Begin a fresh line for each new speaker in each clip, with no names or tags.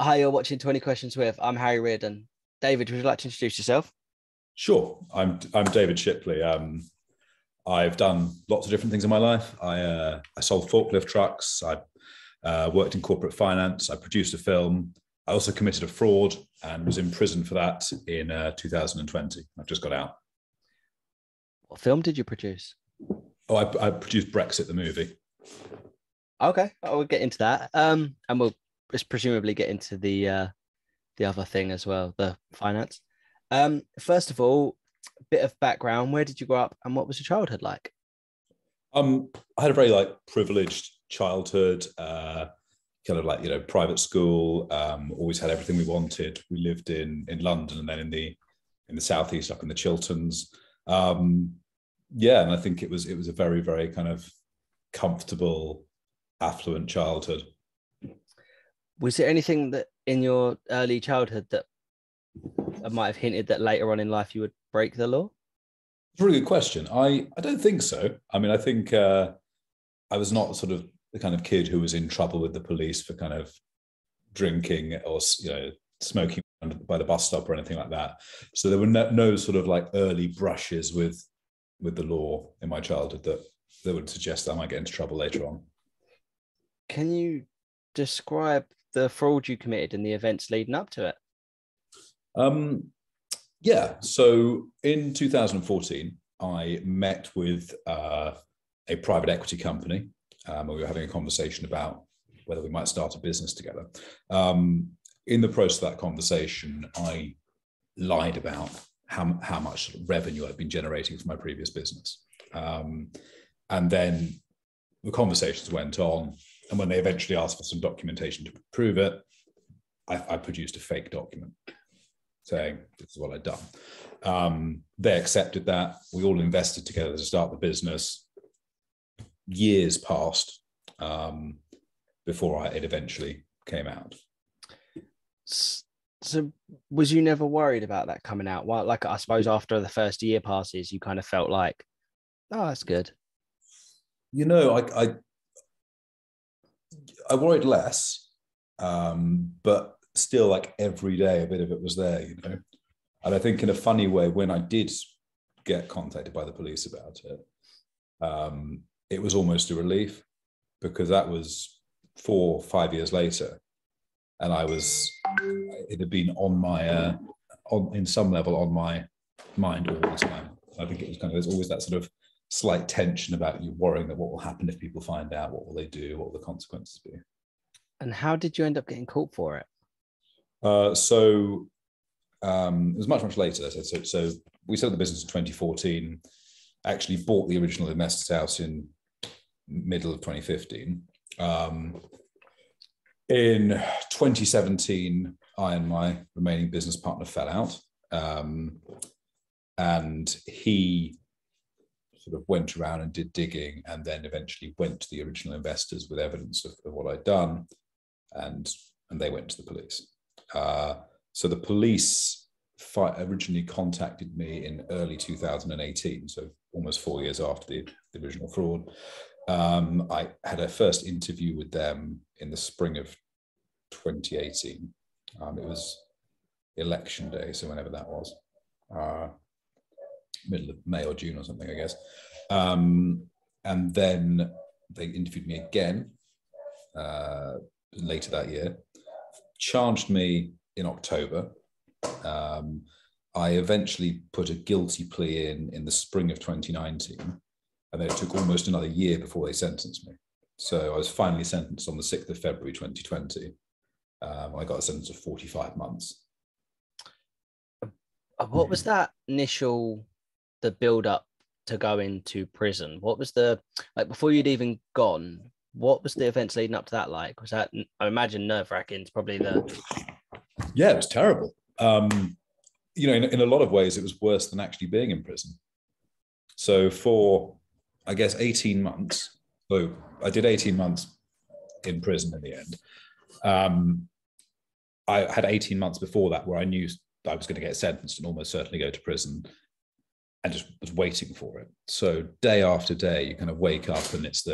Hi, you're watching 20 Questions with. I'm Harry Reardon. David, would you like to introduce yourself?
Sure. I'm David Shipley. I've done lots of different things in my life. I sold forklift trucks. I worked in corporate finance. I produced a film. I also committed a fraud and was in prison for that in 2020. I've just got out.
What film did you produce?
Oh, I produced Brexit, the movie.
Okay, we'll get into that. And we'll just presumably get into the other thing as well, the finance. First of all, a bit of background. Where did you grow up, and what was your childhood like?
I had a very privileged childhood. Kind of private school. Always had everything we wanted. We lived in London, and then in the southeast, up in the Chilterns. And I think it was a very, very kind of comfortable, affluent childhood.
Was there anything that in your early childhood that might have hinted that later on in life you would break the law?
It's a really good question. I don't think so. I mean, I think I was not sort of the kind of kid who was in trouble with the police for kind of drinking or smoking by the bus stop or anything like that. So there were no sort of like early brushes with the law in my childhood that would suggest that I might get into trouble later on.
Can you describe the fraud you committed and the events leading up to it?
So in 2014, I met with a private equity company. We were having a conversation about whether we might start a business together. In the process of that conversation, I lied about how much revenue I'd been generating from my previous business. And then the conversations went on. And when they eventually asked for some documentation to prove it, I produced a fake document saying this is what I'd done. They accepted that. We all invested together to start the business. Years passed before it eventually came out.
So was you never worried about that coming out? Well, like I suppose after the first year passes, you kind of felt like, oh, that's good.
I worried less, but still, like every day, a bit of it was there, And I think in a funny way, when I did get contacted by the police about it, it was almost a relief because that was 4 or 5 years later, and it had been on my, in some level, on my mind all the time. I think it was there's always that sort of slight tension about you worrying that what will happen if people find out, what will they do, what will the consequences be.
And how did you end up getting caught for it?
It was much later. So we set up the business in 2014, actually bought the original investors house in middle of 2015. In 2017, I and my remaining business partner fell out. And he sort of went around and did digging and then eventually went to the original investors with evidence of what I'd done. And they went to the police. So the police originally contacted me in early 2018, so almost 4 years after the original fraud. I had a first interview with them in the spring of 2018. It was election day, so whenever that was. Middle of May or June or something, I guess. And then they interviewed me again later that year, charged me in October. I eventually put a guilty plea in the spring of 2019, and then it took almost another year before they sentenced me. So I was finally sentenced on the 6th of February 2020. I got a sentence of 45 months.
What was that the build up to go into prison? What was before you'd even gone, what was the events leading up to that like? Was that, I imagine, nerve-wracking? It's probably
Yeah, it was terrible. In a lot of ways, it was worse than actually being in prison. So for, I guess, 18 months, so I did 18 months in prison in the end. I had 18 months before that where I knew I was going to get sentenced and almost certainly go to prison, and just was waiting for it. So day after day, you kind of wake up and it's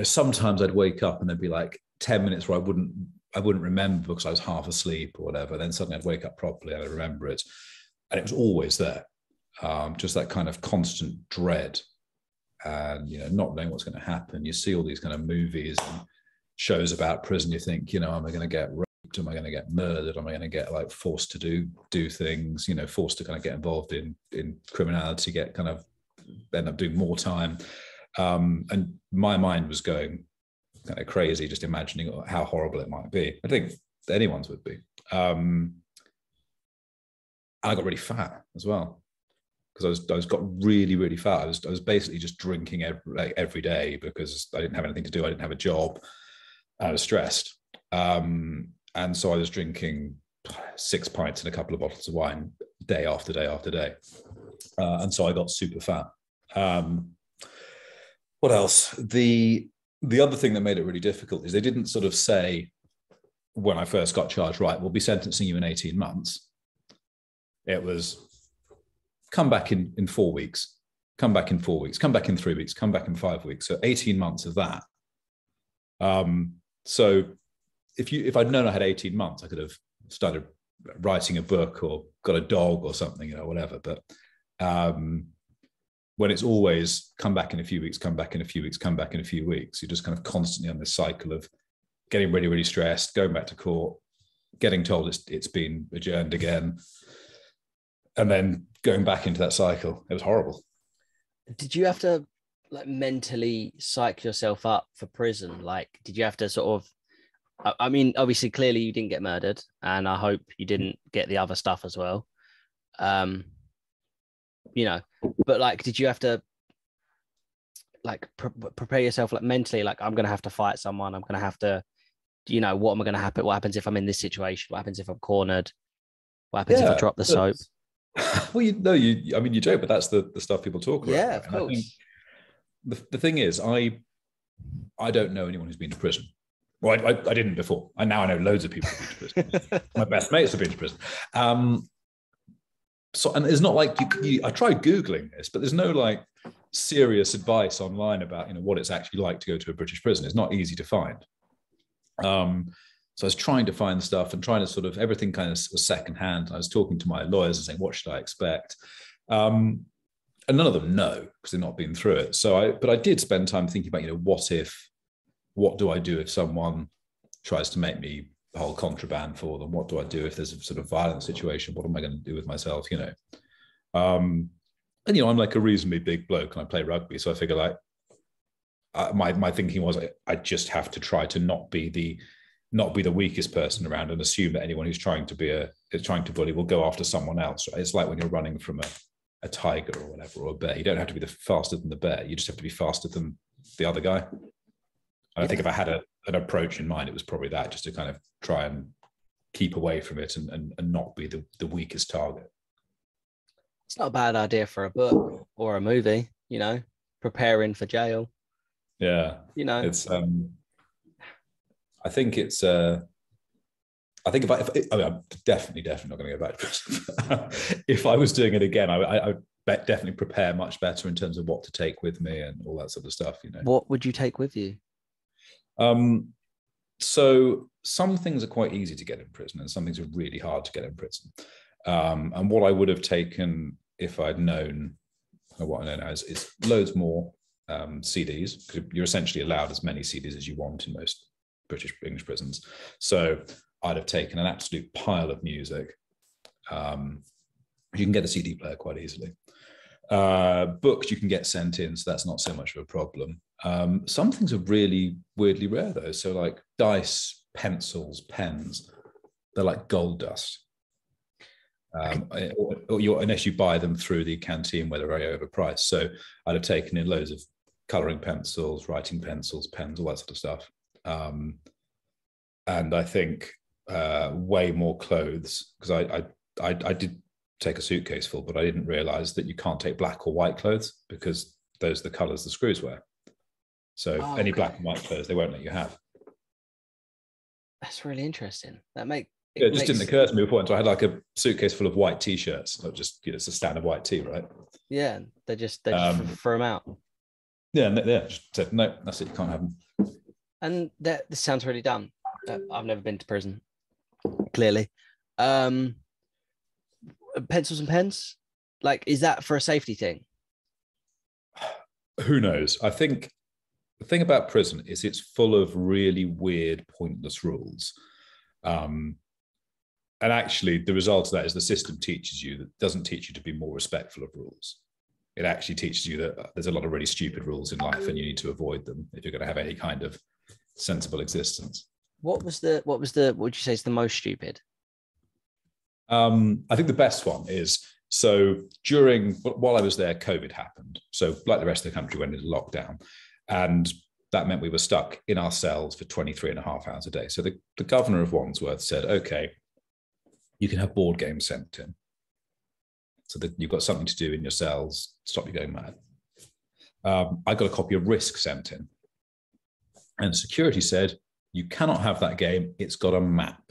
sometimes I'd wake up and there'd be like 10 minutes where I wouldn't I wouldn't remember because I was half asleep or whatever. Then suddenly I'd wake up properly and I'd remember it. And it was always there. Just that kind of constant dread and, not knowing what's going to happen. You see all these kind of movies and shows about prison. You think, am I going to get raped? Am I going to get murdered? Am I going to get like forced to do things, forced to kind of get involved in criminality, end up doing more time. And my mind was going kind of crazy, just imagining how horrible it might be. I think anyone's would be. I got really fat as well because I was got really, really fat. I was basically just drinking every day because I didn't have anything to do. I didn't have a job. I was stressed. And so I was drinking 6 pints and a couple of bottles of wine day after day after day. And so I got super fat. What else? The other thing that made it really difficult is they didn't sort of say when I first got charged, right, we'll be sentencing you in 18 months. It was come back in 4 weeks, come back in 4 weeks, come back in 3 weeks, come back in 5 weeks. So 18 months of that. So if I'd known I had 18 months, I could have started writing a book or got a dog or something, whatever. But when it's always come back in a few weeks, come back in a few weeks, come back in a few weeks, you're just kind of constantly on this cycle of getting really, really stressed, going back to court, getting told it's been adjourned again, and then going back into that cycle. It was horrible.
Did you have to mentally psych yourself up for prison? Did you have to sort of, I mean, obviously, clearly you didn't get murdered, and I hope you didn't get the other stuff as well. But did you have to prepare yourself mentally? I'm going to have to fight someone. I'm going to have to, what am I going to happen? What happens if I'm in this situation? What happens if I'm cornered? What happens if I drop the soap?
Well, you joke, but that's the stuff people talk about.
Yeah, of course. I
think the thing is, I don't know anyone who's been to prison. Well, I didn't before. And now I know loads of people who've been to prison. My best mates have been to prison. So, and it's not like I tried Googling this, but there's no serious advice online about, what it's actually like to go to a British prison. It's not easy to find. So I was trying to find stuff and trying to sort of, everything kind of was secondhand. I was talking to my lawyers and saying, what should I expect? And none of them know because they've not been through it. But I did spend time thinking about, what do I do if someone tries to make me hold contraband for them? What do I do if there's a sort of violent situation? What am I going to do with myself? And I'm like a reasonably big bloke and I play rugby. So I figure my thinking was I just have to try to not be the weakest person around and assume that anyone who's trying to bully will go after someone else. Right? It's like when you're running from a tiger or whatever, or a bear. You don't have to be faster than the bear. You just have to be faster than the other guy. And I think if I had an approach in mind, it was probably that, just to kind of try and keep away from it and not be the weakest target.
It's not a bad idea for a book or a movie, preparing for jail.
Yeah. It's, I think it's, I think if I'm definitely not going to go back to prison. If I was doing it again, I would definitely prepare much better in terms of what to take with me and all that sort of stuff.
What would you take with you?
So some things are quite easy to get in prison and some things are really hard to get in prison. And what I would have taken if I'd known what I know now is loads more CDs, because you're essentially allowed as many CDs as you want in most English prisons. So I'd have taken an absolute pile of music. You can get a CD player quite easily. Books you can get sent in, so that's not so much of a problem. Some things are really weirdly rare though. So like dice, pencils, pens, they're like gold dust. Unless you buy them through the canteen where they're very overpriced. So I'd have taken in loads of coloring pencils, writing pencils, pens, all that sort of stuff. And I think way more clothes, because I did take a suitcase full, but I didn't realize that you can't take black or white clothes because those are the colors the screws wear. So any black and white clothes they won't let you have.
That's really interesting.
It just didn't occur to me before. So I had like a suitcase full of white t-shirts, not just it's a standard white tee, right?
Yeah, they just throw them out.
Yeah, just said no, that's it. You can't have them.
And this sounds really dumb. I've never been to prison, clearly. Pencils and pens, like, is that for a safety thing?
Who knows? I think the thing about prison is it's full of really weird, pointless rules. And actually, the result of that is the system teaches you that doesn't teach you to be more respectful of rules. It actually teaches you that there's a lot of really stupid rules in life and you need to avoid them if you're going to have any kind of sensible existence.
What would you say is the most stupid?
I think the best one is, while I was there, COVID happened. So like the rest of the country went into lockdown, and that meant we were stuck in our cells for 23 and a half hours a day. So the governor of Wandsworth said, okay, you can have board games sent in so that you've got something to do in your cells, stop you going mad. I got a copy of Risk sent in, and security said, you cannot have that game. It's got a map.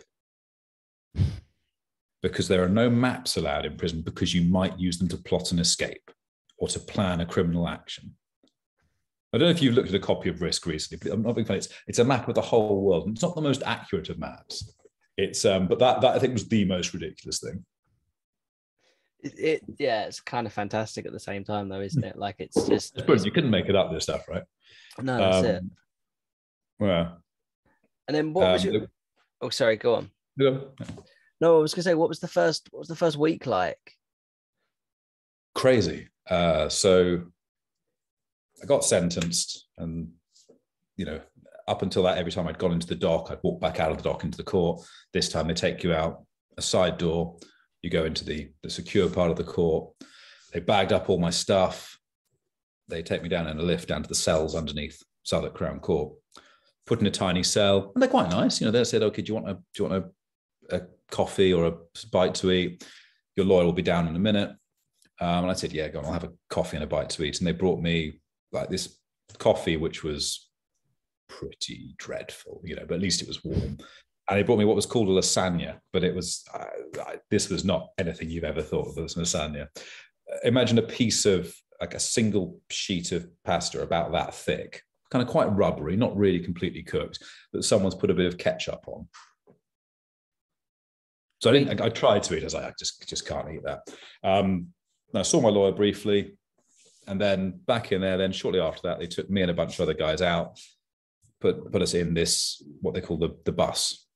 Because there are no maps allowed in prison because you might use them to plot an escape or to plan a criminal action. I don't know if you've looked at a copy of Risk recently, but I'm not being funny. It's a map of the whole world. It's not the most accurate of maps. But that I think was the most ridiculous thing.
It's kind of fantastic at the same time, though, isn't it? Like, it's just
you couldn't make it up, this stuff, right?
No, that's it.
Yeah.
And then what was your? Oh, sorry. Go on.
Yeah.
No, I was going to say, what was the first week like?
Crazy. So I got sentenced, and up until that, every time I'd gone into the dock, I'd walk back out of the dock into the court. This time they take you out a side door. You go into the secure part of the court. They bagged up all my stuff. They take me down in a lift down to the cells underneath Southwark Crown Court, put in a tiny cell, and they're quite nice. They said, okay, do you want a coffee or a bite to eat? Your lawyer will be down in a minute. And I said, yeah, go on, I'll have a coffee and a bite to eat. And they brought me like this coffee, which was pretty dreadful, but at least it was warm. And they brought me what was called a lasagna, but it was, this was not anything you've ever thought of as lasagna. Imagine a piece of, like, a single sheet of pasta about that thick, kind of quite rubbery, not really completely cooked, but someone's put a bit of ketchup on. So I tried to eat. I was like, I just can't eat that. I saw my lawyer briefly, and then back in there. Then shortly after that, they took me and a bunch of other guys out, put us in this, what they call the bus.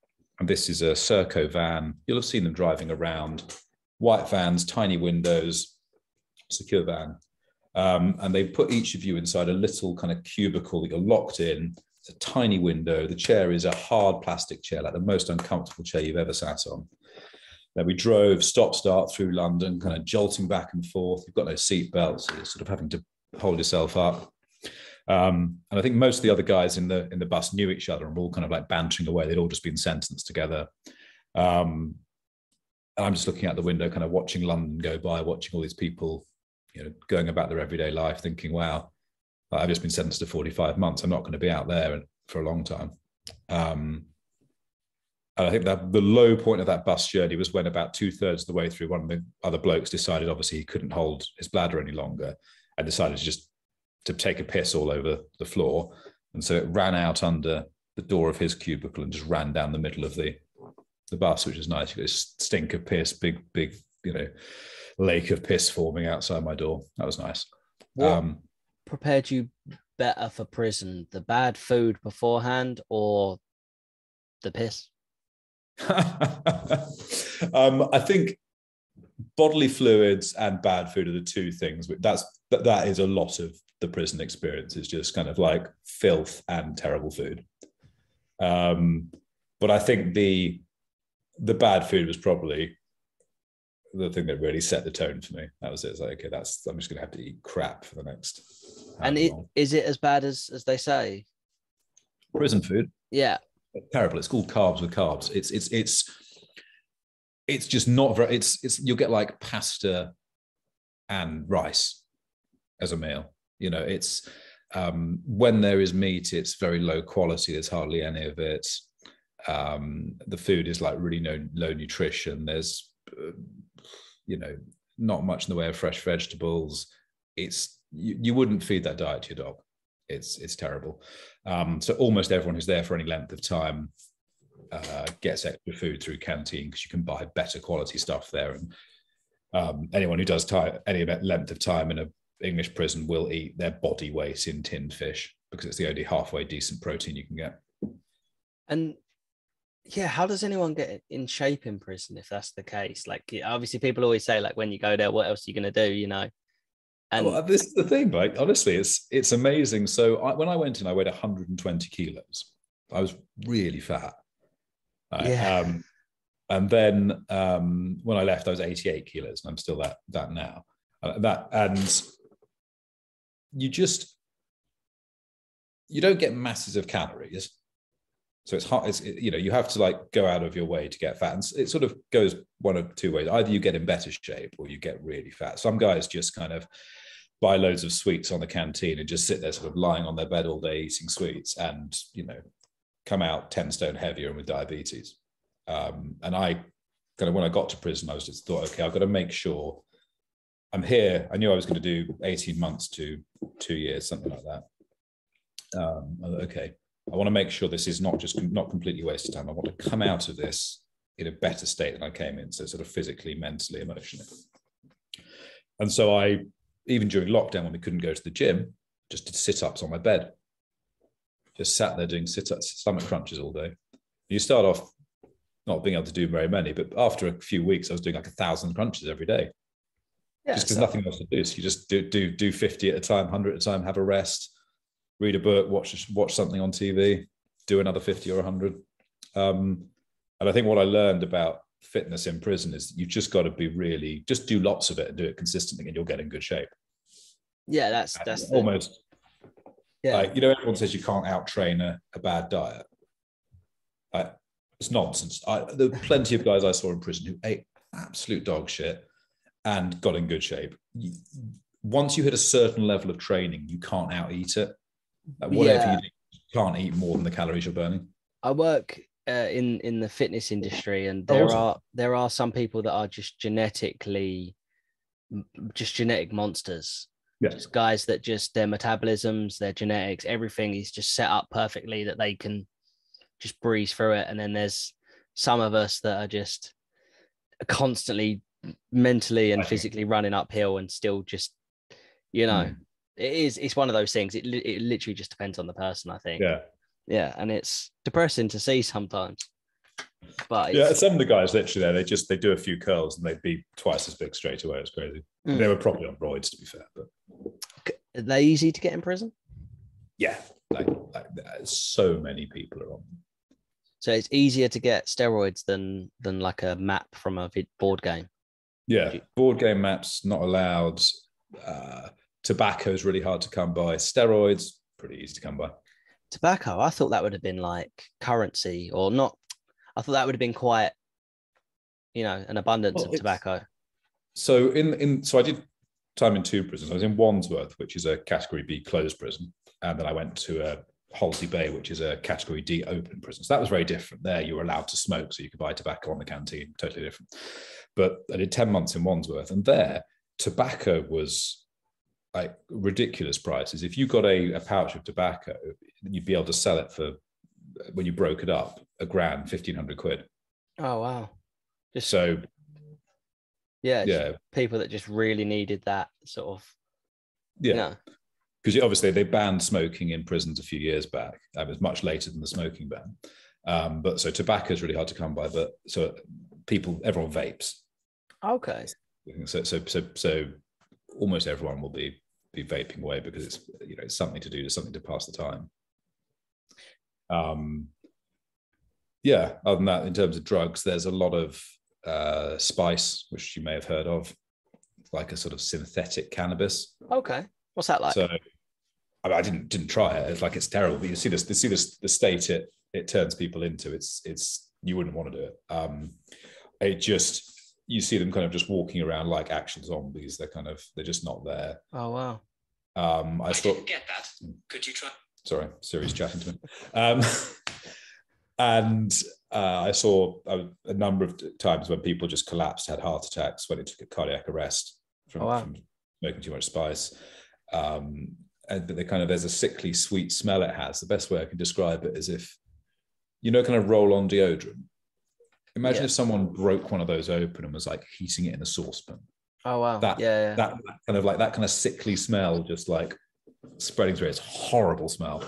And this is a Serco van. You'll have seen them driving around. White vans, tiny windows, secure van. And they put each of you inside a little kind of cubicle that you're locked in. It's a tiny window. The chair is a hard plastic chair, like the most uncomfortable chair you've ever sat on. Then we drove stop-start through London, kind of jolting back and forth. You've got no seat belts, so you're sort of having to hold yourself up. And I think most of the other guys in the bus knew each other and were all kind of like bantering away. They'd all just been sentenced together. And I'm just looking out the window, kind of watching London go by, watching all these people, going about their everyday life, thinking, wow, I've just been sentenced to 45 months. I'm not going to be out there for a long time. And I think that the low point of that bus journey was when about 2/3 of the way through, one of the other blokes decided, obviously, he couldn't hold his bladder any longer and decided to take a piss all over the floor. And so it ran out under the door of his cubicle and just ran down the middle of the bus, which is nice. You get this stink of piss, big, lake of piss forming outside my door. That was nice.
What prepared you better for prison? The bad food beforehand or the piss?
I think bodily fluids and bad food are the two things. That is a lot of the prison experience, is just kind of like filth and terrible food. But I think the bad food was probably the thing that really set the tone for me. That was it. It's like, okay, I'm just going to have to eat crap for the next.
And is it as bad as they say?
Prison food?
Yeah.
Terrible. It's called carbs with carbs. It's just not very. You'll get like pasta and rice as a meal. It's when there is meat, it's very low quality. There's hardly any of it. The food is like really low nutrition. There's not much in the way of fresh vegetables. You wouldn't feed that diet to your dog. It's terrible. So almost everyone who's there for any length of time gets extra food through canteen because you can buy better quality stuff there. And anyone who does any length of time in an English prison will eat their body weight in tinned fish because it's the only halfway decent protein you can get.
And yeah, how does anyone get in shape in prison if that's the case? Like, obviously, people always say, like, when you go there, what else are you going to do, you know? And
well, this is the thing, like, honestly, it's amazing. So when I went in, I weighed 120 kilos. I was really fat.
yeah.
And then when I left, I was 88 kilos, and I'm still that now. And you don't get masses of calories. So it's hard. You have to like go out of your way to get fat, and it sort of goes one of two ways. Either you get in better shape, or you get really fat. Some guys just kind of buy loads of sweets on the canteen and just sit there, sort of lying on their bed all day eating sweets, and come out 10 stone heavier and with diabetes. And I kind of, when I got to prison, I was just thought, okay, I've got to make sure I'm here. I knew I was going to do 18 months to 2 years, something like that. Okay, I want to make sure this is not completely wasted time. I want to come out of this in a better state than I came in. So sort of physically, mentally, emotionally. And so I, even during lockdown when we couldn't go to the gym, just did sit-ups on my bed. Just sat there doing sit-ups, stomach crunches all day. You start off not being able to do very many, but after a few weeks, I was doing like 1,000 crunches every day. Yeah, just because nothing else to do. So you just do 50 at a time, 100 at a time, have a rest, read a book, watch something on TV, do another 50 or 100. And I think what I learned about fitness in prison is you've just got to be just do lots of it and do it consistently, and you'll get in good shape.
Yeah, that's
almost.
Yeah,
like, everyone says you can't out-train a bad diet. It's nonsense. There were plenty of guys I saw in prison who ate absolute dog shit and got in good shape. Once you hit a certain level of training, you can't out-eat it. Whatever you do, you can't eat more than the calories you're burning.
I work in the fitness industry, and there are some people that are just genetic monsters.
Yeah.
Just guys that just their metabolisms, their genetics, everything is just set up perfectly that they can just breeze through it. And then there's some of us that are just constantly mentally and physically running uphill and still just, it's one of those things. It literally just depends on the person, I think. Yeah, and it's depressing to see sometimes. But
some of the guys literally there, they do a few curls and they'd be twice as big straight away. It's crazy. They were probably on roids, to be fair. But
are they easy to get in prison?
Yeah, like so many people are on them.
So it's easier to get steroids than like a map from a board game.
Yeah, board game maps not allowed. Tobacco is really hard to come by. Steroids pretty easy to come by.
Tobacco, I thought that would have been like currency or not. I thought that would have been quite, an abundance of tobacco.
So so I did time in 2 prisons. I was in Wandsworth, which is a Category B closed prison, and then I went to Halsey Bay, which is a Category D open prison. So that was very different. There you were allowed to smoke, so you could buy tobacco on the canteen. Totally different. But I did 10 months in Wandsworth, and there tobacco was like ridiculous prices. If you got a pouch of tobacco, you'd be able to sell it for, when you broke it up, £1,000, 1,500 quid.
Oh wow!
So
people that just really needed that sort of.
Yeah, because obviously they banned smoking in prisons a few years back. It was much later than the smoking ban. But so tobacco is really hard to come by. But so everyone vapes.
Okay.
So almost everyone will be vaping away because it's something to do, something to pass the time. Other than that, in terms of drugs, there's a lot of spice, which you may have heard of, like a sort of synthetic cannabis.
Okay, what's that like?
So I didn't try it. It's like, it's terrible, but you see the state it turns people into. It's you wouldn't want to do it. You see them kind of just walking around like action zombies. They're just not there.
Oh wow.
I didn't get that. Could you try?
Sorry, Siri's chatting to me. And I saw a number of times when people just collapsed, had heart attacks, when it took a cardiac arrest from smoking too much spice. And there's a sickly sweet smell it has. The best way I can describe it is if kind of roll-on deodorant. Imagine
Yeah.
if someone broke one of those open and was like heating it in a saucepan.
Oh wow.
That
Yeah.
that kind of sickly smell just like spreading through. It's a horrible smell.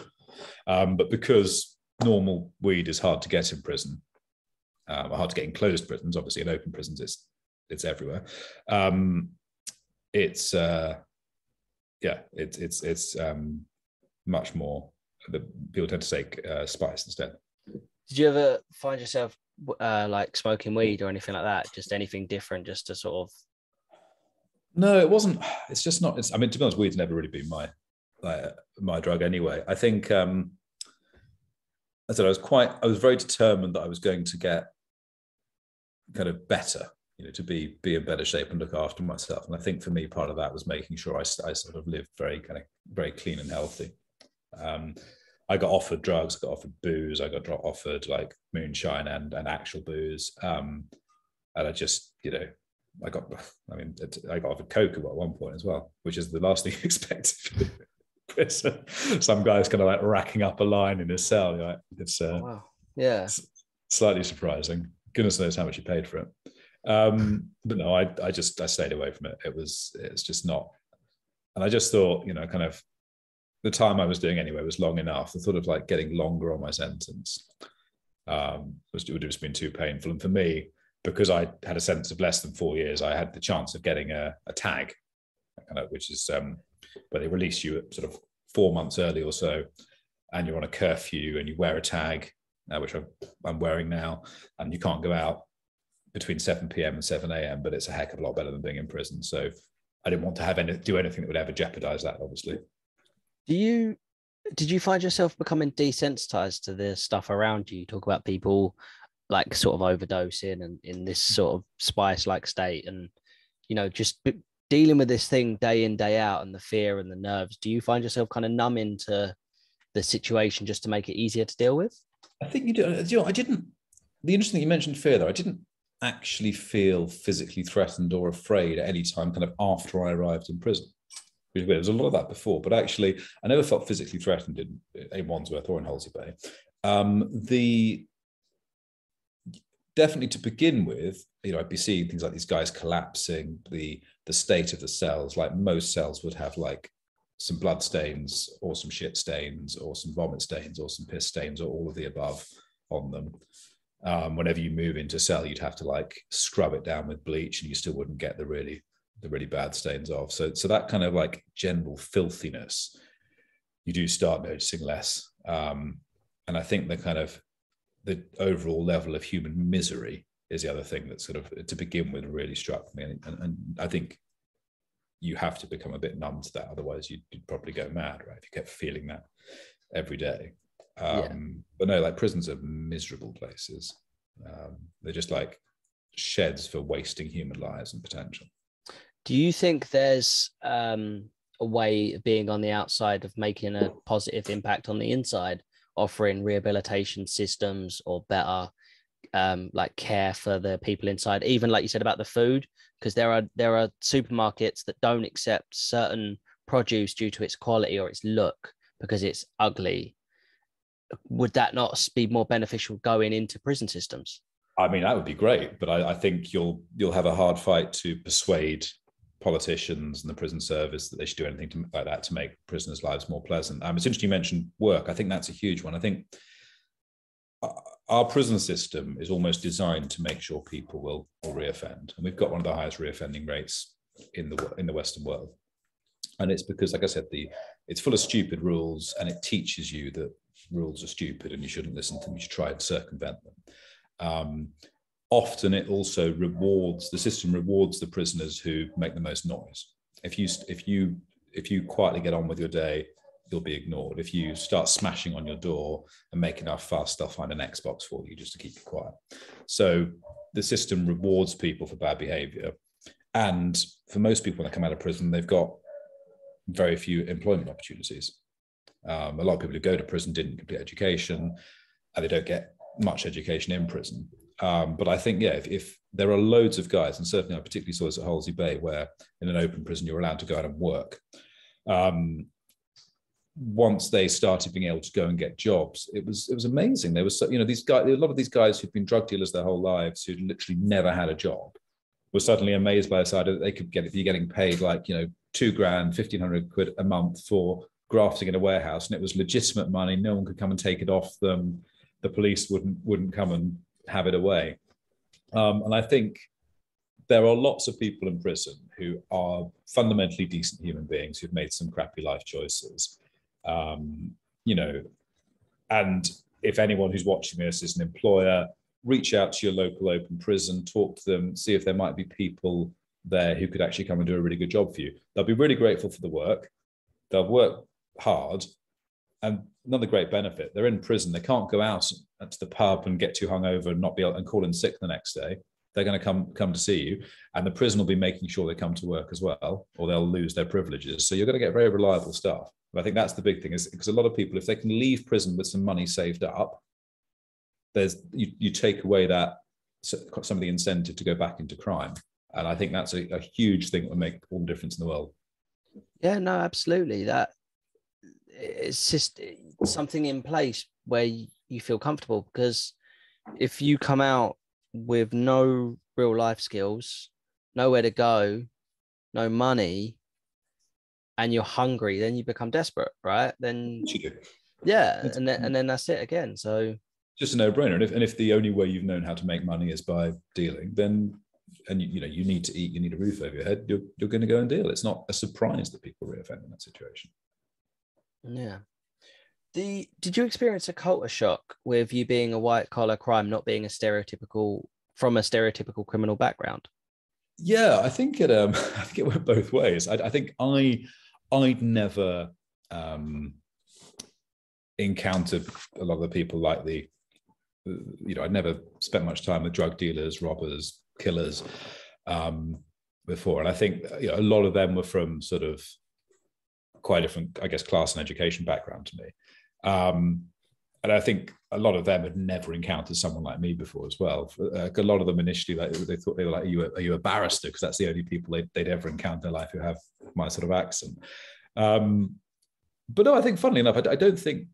But because normal weed is hard to get in prison, hard to get in closed prisons, obviously in open prisons it's everywhere. It's much more. People tend to take spice instead.
Did you ever find yourself like smoking weed or anything like that? Just anything different, just to sort of?
No, it wasn't. It's just not. I mean, to be honest, weed's never really been my drug anyway. I think I said I was very determined that I was going to get kind of better, to be in better shape and look after myself. And I think for me, part of that was making sure I sort of lived very clean and healthy. I got offered drugs, I got offered booze, I got offered like moonshine and actual booze. And I just, I got offered coke at one point as well, which is the last thing you expect. Some guy's kind of like racking up a line in his cell. Right? It's
wow. Yeah,
slightly surprising. Goodness knows how much he paid for it. But no, I stayed away from it. It's just not. And I just thought, kind of the time I was doing anyway was long enough. The thought of like getting longer on my sentence would have just been too painful. And for me, because I had a sentence of less than 4 years, I had the chance of getting a tag, which is where they release you at sort of 4 months early or so, and you're on a curfew and you wear a tag, which I'm wearing now, and you can't go out between 7 p.m. and 7 a.m., but it's a heck of a lot better than being in prison. So I didn't want to do anything that would ever jeopardize that, obviously.
Did you find yourself becoming desensitized to the stuff around you? You talk about people like sort of overdosing and in this sort of spice-like state, and just dealing with this thing day in, day out, and the fear and the nerves. Do you find yourself kind of numb into the situation just to make it easier to deal with?
I think you do. I didn't. The interesting thing you mentioned fear, though, I didn't actually feel physically threatened or afraid at any time kind of after I arrived in prison. There was a lot of that before, but actually I never felt physically threatened in Wandsworth or in Halsey Bay. Definitely to begin with, I'd be seeing things like these guys collapsing, the state of the cells. Like most cells would have like some blood stains or some shit stains or some vomit stains or some piss stains or all of the above on them. Whenever you move into a cell, you'd have to like scrub it down with bleach, and you still wouldn't get the really bad stains off. So that kind of like general filthiness, you do start noticing less. And I think the overall level of human misery is the other thing that sort of, to begin with, really struck me. And I think you have to become a bit numb to that. Otherwise you'd probably go mad, right? If you kept feeling that every day. But no, like prisons are miserable places. They're just like sheds for wasting human lives and potential.
Do you think there's a way of being on the outside of making a positive impact on the inside, offering rehabilitation systems or better like care for the people inside, even like you said about the food? Because there are supermarkets that don't accept certain produce due to its quality or its look because it's ugly. Would that not be more beneficial going into prison systems?
I mean, that would be great, but I think you'll have a hard fight to persuade politicians and the prison service that they should do anything like that to make prisoners' lives more pleasant. It's interesting you mentioned work. I think that's a huge one. I think our prison system is almost designed to make sure people will reoffend, and we've got one of the highest reoffending rates in the Western world. And it's because, like I said, it's full of stupid rules, and it teaches you that rules are stupid and you shouldn't listen to them. You should try and circumvent them. Often it also the system rewards the prisoners who make the most noise. If you quietly get on with your day, you'll be ignored. If you start smashing on your door and make enough fuss, they'll find an Xbox for you just to keep you quiet. So the system rewards people for bad behavior. And for most people, when they come out of prison, they've got very few employment opportunities. A lot of people who go to prison didn't complete education, and they don't get much education in prison. But I think, if there are loads of guys, and certainly I particularly saw this at Halsey Bay, where in an open prison you're allowed to go out and work. once they started being able to go and get jobs, it was amazing. There was, these guys, a lot of these guys who'd been drug dealers their whole lives, who'd literally never had a job, were suddenly amazed by the side that they could be getting paid like, £2,000, 1,500 quid a month for grafting in a warehouse, and it was legitimate money. No one could come and take it off them. The police wouldn't come and have it away. And I think there are lots of people in prison who are fundamentally decent human beings who've made some crappy life choices. And if anyone who's watching this is an employer, reach out to your local open prison, talk to them, see if there might be people there who could actually come and do a really good job for you. They'll be really grateful for the work. They'll work hard. And another great benefit, they're in prison. They can't go out to the pub and get too hungover and not be able and call in sick the next day. They're going to come to see you, and the prison will be making sure they come to work as well, or they'll lose their privileges. So you're going to get very reliable staff. But I think that's the big thing, is because a lot of people, if they can leave prison with some money saved up, you take away some of the incentive to go back into crime. And I think that's a huge thing that will make all the difference in the world.
Yeah, no, absolutely. That it's just something in place where you feel comfortable, because if you come out with no real life skills, nowhere to go, no money, and you're hungry, then you become desperate, right? Then and then that's it again. So
just a no-brainer. And if the only way you've known how to make money is by dealing, then you need to eat, you need a roof over your head, you're going to go and deal. It's not a surprise that people reoffend in that situation.
Yeah. Did you experience a culture shock with you being a white collar crime, not being from a stereotypical criminal background?
Yeah, I think it went both ways. I think I'd never encountered a lot of the people like I'd never spent much time with drug dealers, robbers, killers before. And I think a lot of them were from sort of quite different, I guess, class and education background to me. And I think a lot of them had never encountered someone like me before as well. A lot of them initially, they thought, they were like, are you a barrister? Because that's the only people they'd ever encountered in their life who have my sort of accent. But no, I think, funnily enough, I don't think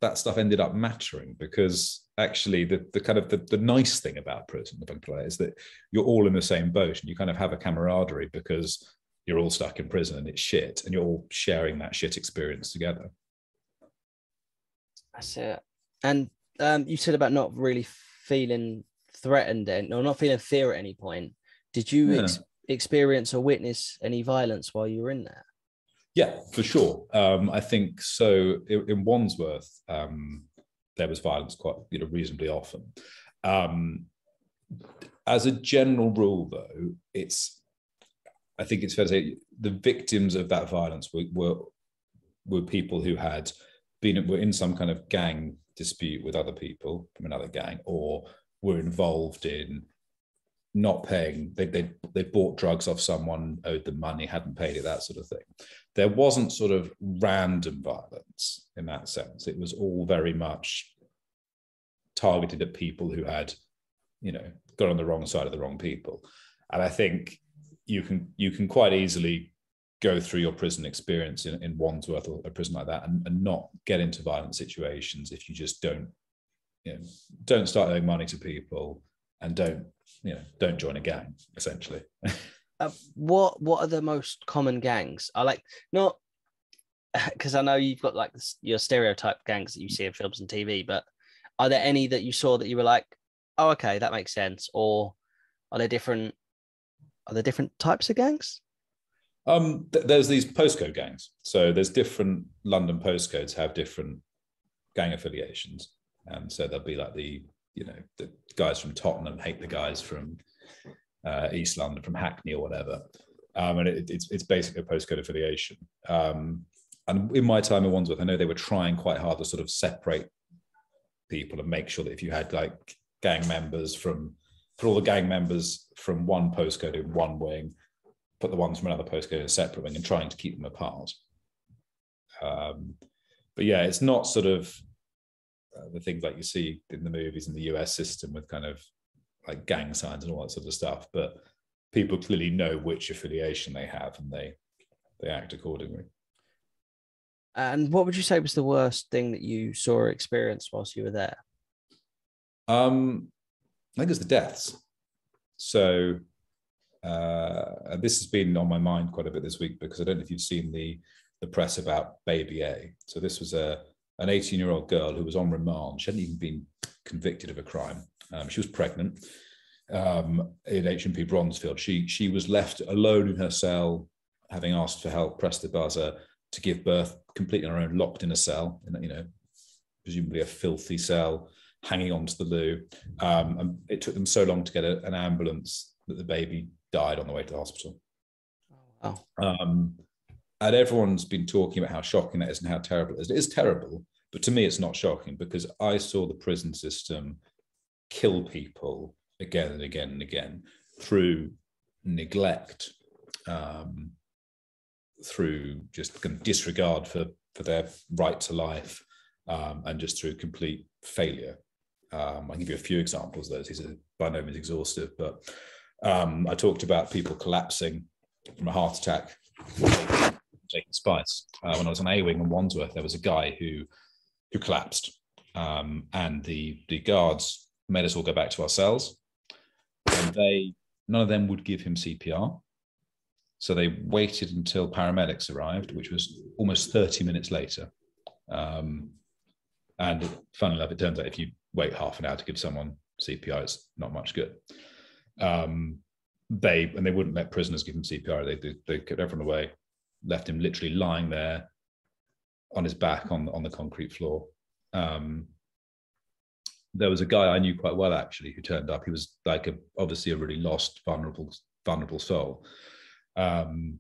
that stuff ended up mattering, because actually the kind of the nice thing about prison, if I can put it, is that you're all in the same boat, and you kind of have a camaraderie because you're all stuck in prison and it's shit, and you're all sharing that shit experience together.
That's it. And you said about not really feeling threatened or not feeling fear at any point. Did you experience or witness any violence while you were in there?
Yeah, for sure. I think so. In Wandsworth, there was violence quite reasonably often. As a general rule, though, I think it's fair to say the victims of that violence were people who were in some kind of gang dispute with other people from another gang, or were involved in not paying. They bought drugs off someone, owed them money, hadn't paid it, that sort of thing. There wasn't sort of random violence in that sense. It was all very much targeted at people who had, got on the wrong side of the wrong people. And I think you can quite easily go through your prison experience in Wandsworth or a prison like that and not get into violent situations if you just don't start owing money to people and don't join a gang, essentially.
What are the most common gangs? I like, not because I know you've got like your stereotype gangs that you see in films and TV, but are there any that you saw that you were like, oh, okay, that makes sense? Or are there different types of gangs?
There's these postcode gangs. So there's different London postcodes have different gang affiliations. And so there'll be like the guys from Tottenham hate the guys from East London, from Hackney or whatever. And it's basically a postcode affiliation. And in my time in Wandsworth, I know they were trying quite hard to sort of separate people and make sure that if you had like gang members put all the gang members from one postcode in one wing, put the ones from another postcode in a separate wing, and trying to keep them apart. But yeah, it's not sort of the things like you see in the movies in the US system with kind of like gang signs and all that sort of stuff, but people clearly know which affiliation they have and they act accordingly.
And what would you say was the worst thing that you saw or experienced whilst you were there?
I think it's the deaths. So this has been on my mind quite a bit this week, because I don't know if you've seen the press about Baby A. So this was an 18-year-old girl who was on remand. She hadn't even been convicted of a crime. She was pregnant in H&P Bronzefield. She was left alone in her cell, having asked for help, pressed the buzzer to give birth completely on her own, locked in a cell, presumably a filthy cell, hanging onto the loo. And it took them so long to get an ambulance that the baby died on the way to the hospital.
Oh.
And everyone's been talking about how shocking that is and how terrible it is. It is terrible, but to me, it's not shocking, because I saw the prison system kill people again and again and again through neglect, through just disregard for their right to life, and just through complete failure. I'll give you a few examples of those. These are by no means exhaustive, but I talked about people collapsing from a heart attack, taking spice. When I was on A-Wing in Wandsworth, there was a guy who collapsed, and the guards made us all go back to our cells, and none of them would give him CPR. So they waited until paramedics arrived, which was almost 30 minutes later. And funnily enough, it turns out if you wait half an hour to give someone CPR, it's not much good. They wouldn't let prisoners give him CPR. They kept everyone away, left him literally lying there on his back on the concrete floor. There was a guy I knew quite well, actually, who turned up. He was like obviously a really lost, vulnerable soul. And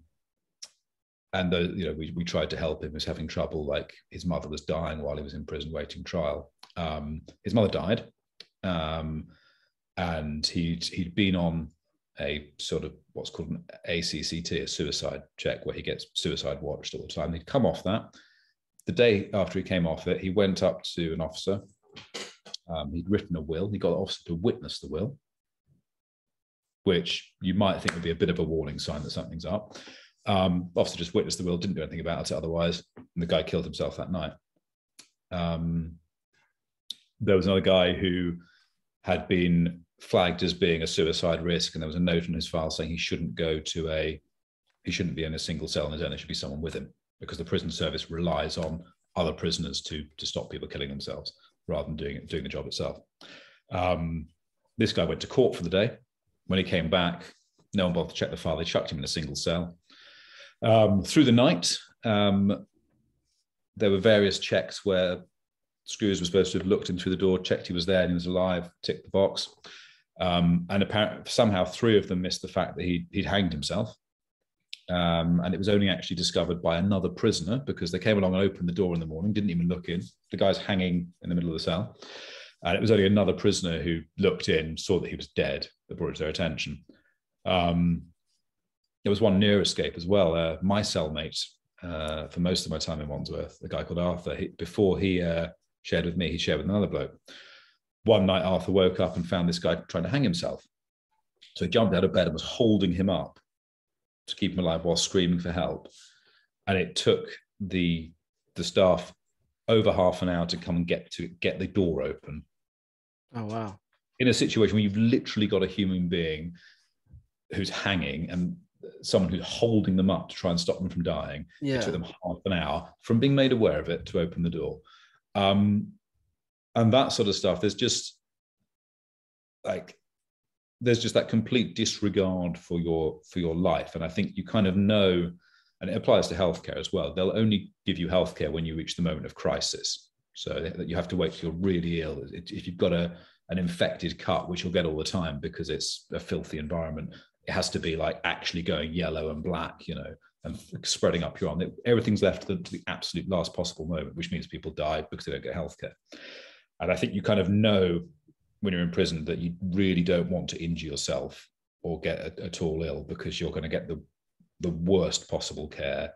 we tried to help him. He was having trouble. Like, his mother was dying while he was in prison waiting trial. His mother died, and he'd been on a sort of what's called an ACCT, a suicide check, where he gets suicide watched all the time. He'd come off that. The day after he came off it, he went up to an officer. He'd written a will. He got the officer to witness the will, which you might think would be a bit of a warning sign that something's up. Officer just witnessed the will, didn't do anything about it otherwise, and the guy killed himself that night. There was another guy who had been flagged as being a suicide risk, and there was a note in his file saying he shouldn't be in a single cell on his own. There should be someone with him, because the prison service relies on other prisoners to stop people killing themselves rather than doing the job itself. This guy went to court for the day. When he came back, no one bothered to check the file. They chucked him in a single cell. Through the night, there were various checks where Screws was supposed to have looked in through the door, checked he was there and he was alive, ticked the box. And apparently somehow 3 of them missed the fact that he'd hanged himself. And it was only actually discovered by another prisoner, because they came along and opened the door in the morning, didn't even look in. The guy's hanging in the middle of the cell. And it was only another prisoner who looked in, saw that he was dead, that brought it to their attention. There was one near escape as well. My cellmate, for most of my time in Wandsworth, a guy called Arthur, before he shared with me, he shared with another bloke. One night, Arthur woke up and found this guy trying to hang himself. So he jumped out of bed and was holding him up to keep him alive while screaming for help. And it took the staff over half an hour to come and get the door open.
Oh, wow.
In a situation where you've literally got a human being who's hanging and someone who's holding them up to try and stop them from dying. Yeah. It took them half an hour from being made aware of it to open the door. And that sort of stuff, there's just that complete disregard for your life. And I think you kind of know, and it applies to healthcare as well, they'll only give you healthcare when you reach the moment of crisis. So that you have to wait till you're really ill. If you've got an infected cut, which you'll get all the time because it's a filthy environment, it has to be like actually going yellow and black, and spreading up your arm. Everything's left to the absolute last possible moment, which means people die because they don't get healthcare. And I think you kind of know when you're in prison that you really don't want to injure yourself or get at all ill, because you're going to get the worst possible care,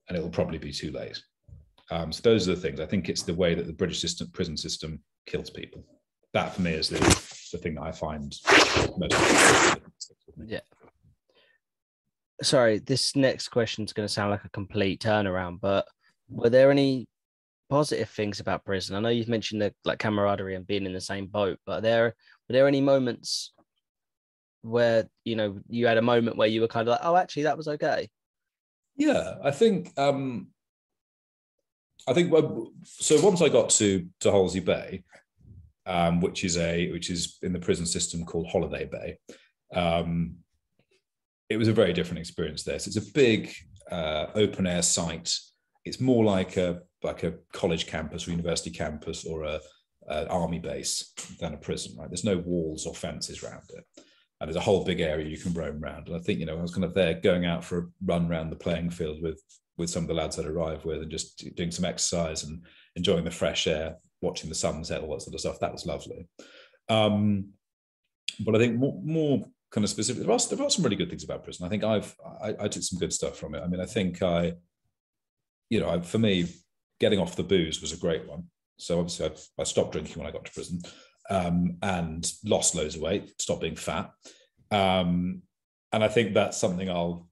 and it will probably be too late. So those are the things. I think it's the way that the British prison system kills people. That for me is the thing that I find most.
Yeah. Sorry, this next question is going to sound like a complete turnaround, but Were there any positive things about prison? I know you've mentioned the like camaraderie and being in the same boat, but were there any moments where you had a moment where you were kind of like, oh, actually, that was okay?
Yeah, I think so. Once I got to Holsey Bay, which is in the prison system called Holiday Bay, it was a very different experience there. So it's a big open air site. It's more like a college campus or university campus or an army base than a prison. Right? There's no walls or fences around it, and there's a whole big area you can roam around. And I think I was kind of there going out for a run around the playing field with some of the lads I'd arrived with, and just doing some exercise and enjoying the fresh air, watching the sunset, all that sort of stuff. That was lovely. But I think more kind of specific, there are some really good things about prison. I think I took some good stuff from it. I mean, I think for me, getting off the booze was a great one. So obviously I stopped drinking when I got to prison, and lost loads of weight, stopped being fat. And I think that's something I'm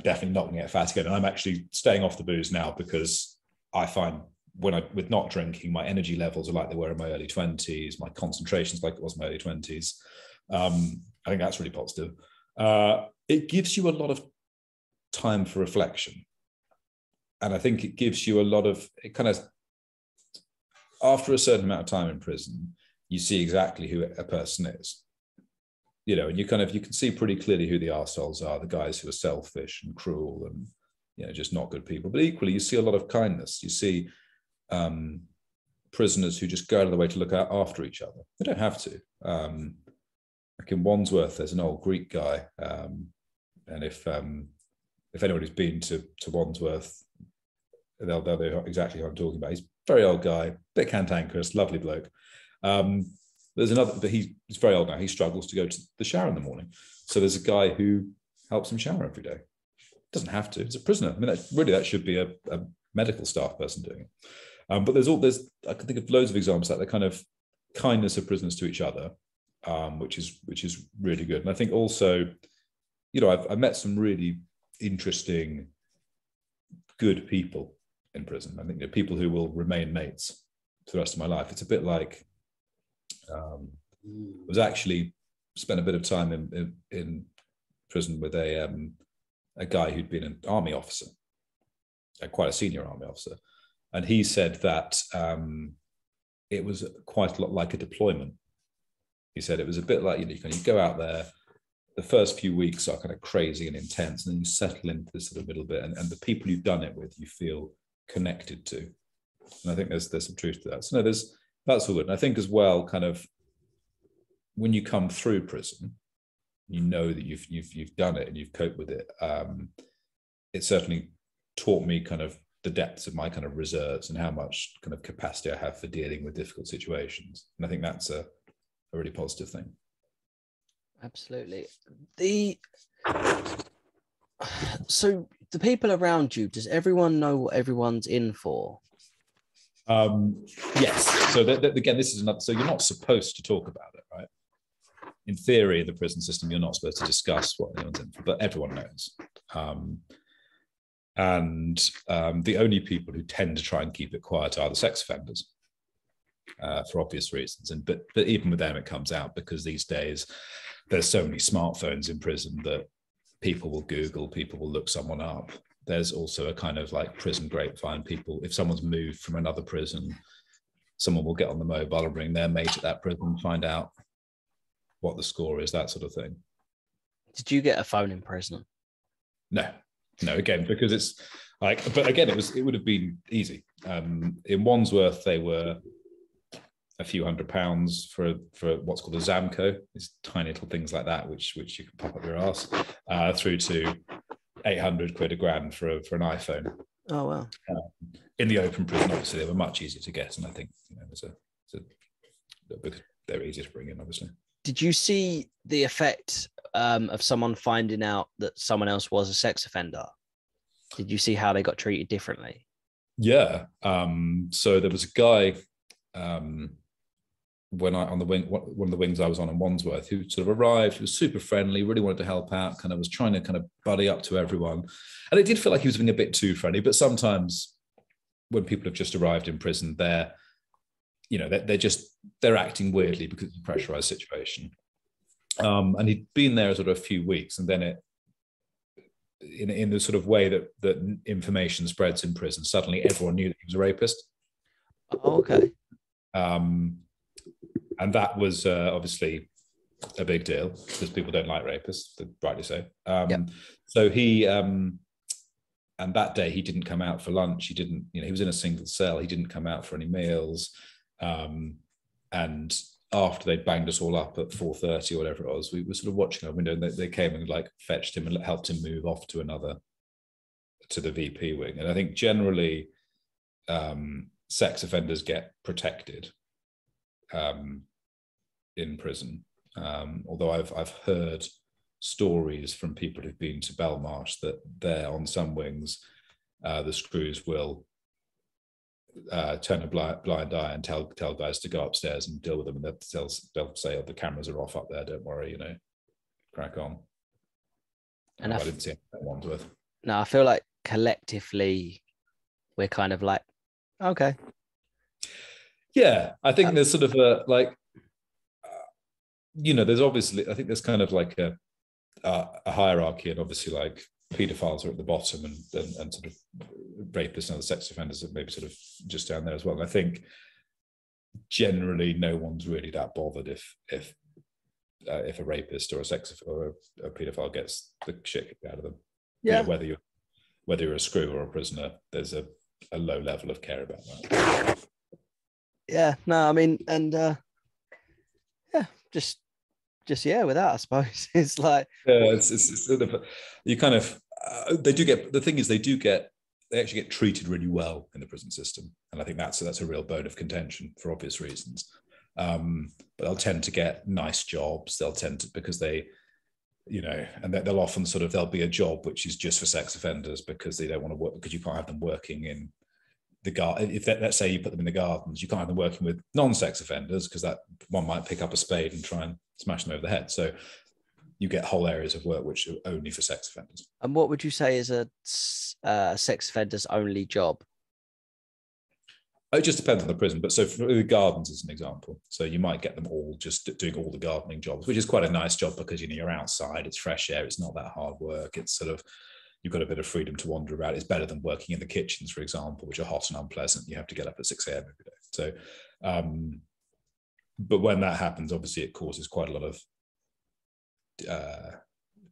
definitely not going to get fat again. And I'm actually staying off the booze now because I find with not drinking, my energy levels are like they were in my early 20s. My concentration's like it was in my early 20s. I think that's really positive. It gives you a lot of time for reflection. And I think it gives you after a certain amount of time in prison, you see exactly who a person is. And you can see pretty clearly who the arseholes are, the guys who are selfish and cruel and, just not good people. But equally, you see a lot of kindness. You see prisoners who just go out of the way to look out after each other. They don't have to. Like in Wandsworth, there's an old Greek guy. And if anybody's been to Wandsworth, they'll know exactly who I'm talking about. He's a very old guy, bit cantankerous, lovely bloke. There's another, but he's very old now. He struggles to go to the shower in the morning. So there's a guy who helps him shower every day. Doesn't have to. It's a prisoner. I mean, that should be a medical staff person doing it. But I can think of loads of examples of that kind of kindness of prisoners to each other, which is really good. And I think also, I've met some really interesting, good people in prison. I think people who will remain mates for the rest of my life. It's a bit like I was actually spent a bit of time in prison with a guy who'd been an army officer, quite a senior army officer, and he said that it was quite a lot like a deployment. He said it was a bit like you go out there. The first few weeks are kind of crazy and intense, and then you settle into this sort of middle bit, and the people you've done it with, you feel connected to. And I think there's some truth to that. So that's all good. And I think as well, kind of when you come through prison, you know that you've done it and you've coped with it. It certainly taught me kind of the depths of my kind of reserves and how much kind of capacity I have for dealing with difficult situations. And I think that's a really positive thing.
Absolutely. So the people around you, does everyone know what everyone's in for?
Yes. So again, this is another. So you're not supposed to talk about it, right? In theory, the prison system, you're not supposed to discuss what anyone's in for, but everyone knows. The only people who tend to try and keep it quiet are the sex offenders, for obvious reasons. But even with them, it comes out because these days there's so many smartphones in prison that people will Google, people will look someone up. There's also a kind of like prison grapevine. People, if someone's moved from another prison, someone will get on the mobile and ring their mate at that prison, find out what the score is, that sort of thing.
Did you get a phone in prison?
No, again, because it's like, but again, it would have been easy. In Wandsworth, they were a few £100 for what's called a Zamco. It's tiny little things like that, which you can pop up your ass, through to 800 quid, a grand for an iPhone.
Oh wow!
In the open prison, obviously, they were much easier to get, and I think because they're easier to bring in, obviously.
Did you see the effect of someone finding out that someone else was a sex offender? Did you see how they got treated differently?
Yeah. So there was a guy when on the wing, one of the wings I was on in Wandsworth, who sort of arrived. He was super friendly, really wanted to help out, kind of was trying to kind of buddy up to everyone. And it did feel like he was being a bit too friendly, but sometimes when people have just arrived in prison, they're acting weirdly because it's a pressurized situation. And he'd been there sort of a few weeks, and then it, in the sort of way that information spreads in prison, suddenly everyone knew that he was a rapist.
Oh, okay.
And that was obviously a big deal because people don't like rapists, rightly so. So he, and that day he didn't come out for lunch. He didn't, he was in a single cell. He didn't come out for any meals. And after they banged us all up at 4:30 or whatever it was, we were sort of watching our window, and they came and like fetched him and helped him move off to the VP wing. And I think generally sex offenders get protected in prison. Although I've heard stories from people who've been to Belmarsh that there on some wings, the screws will turn a blind eye and tell guys to go upstairs and deal with them, and they'll say, "Oh, the cameras are off up there. Don't worry, crack on." And I didn't see anything at Wandsworth.
No, I feel like collectively we're kind of like, okay.
Yeah, I think there's sort of there's obviously, I think there's kind of like a hierarchy, and obviously like paedophiles are at the bottom, and sort of rapists and other sex offenders are maybe sort of just down there as well. And I think generally no one's really that bothered if a rapist or a paedophile gets the shit kicked out of them.
Yeah.
Whether you're a screw or a prisoner, there's a low level of care about that.
Yeah, no, I mean, and just with that, I suppose it's like,
it's you kind of they actually get treated really well in the prison system, and I think that's a real bone of contention for obvious reasons. But they'll tend to get nice jobs. They'll tend to, because they, and they'll often there'll be a job which is just for sex offenders because they don't want to work, because you can't have them working in the garden. If let's say you put them in the gardens, you can't have them working with non-sex offenders because that one might pick up a spade and try and smash them over the head. So you get whole areas of work which are only for sex offenders.
And what would you say is a sex offenders only job?
It just depends on the prison. But so for the gardens as an example, so you might get them all just doing all the gardening jobs, which is quite a nice job because you're outside, it's fresh air, it's not that hard work. It's sort of, you've got a bit of freedom to wander about. It's better than working in the kitchens, for example, which are hot and unpleasant. You have to get up at 6 a.m. every day. So, but when that happens, obviously it causes quite a lot of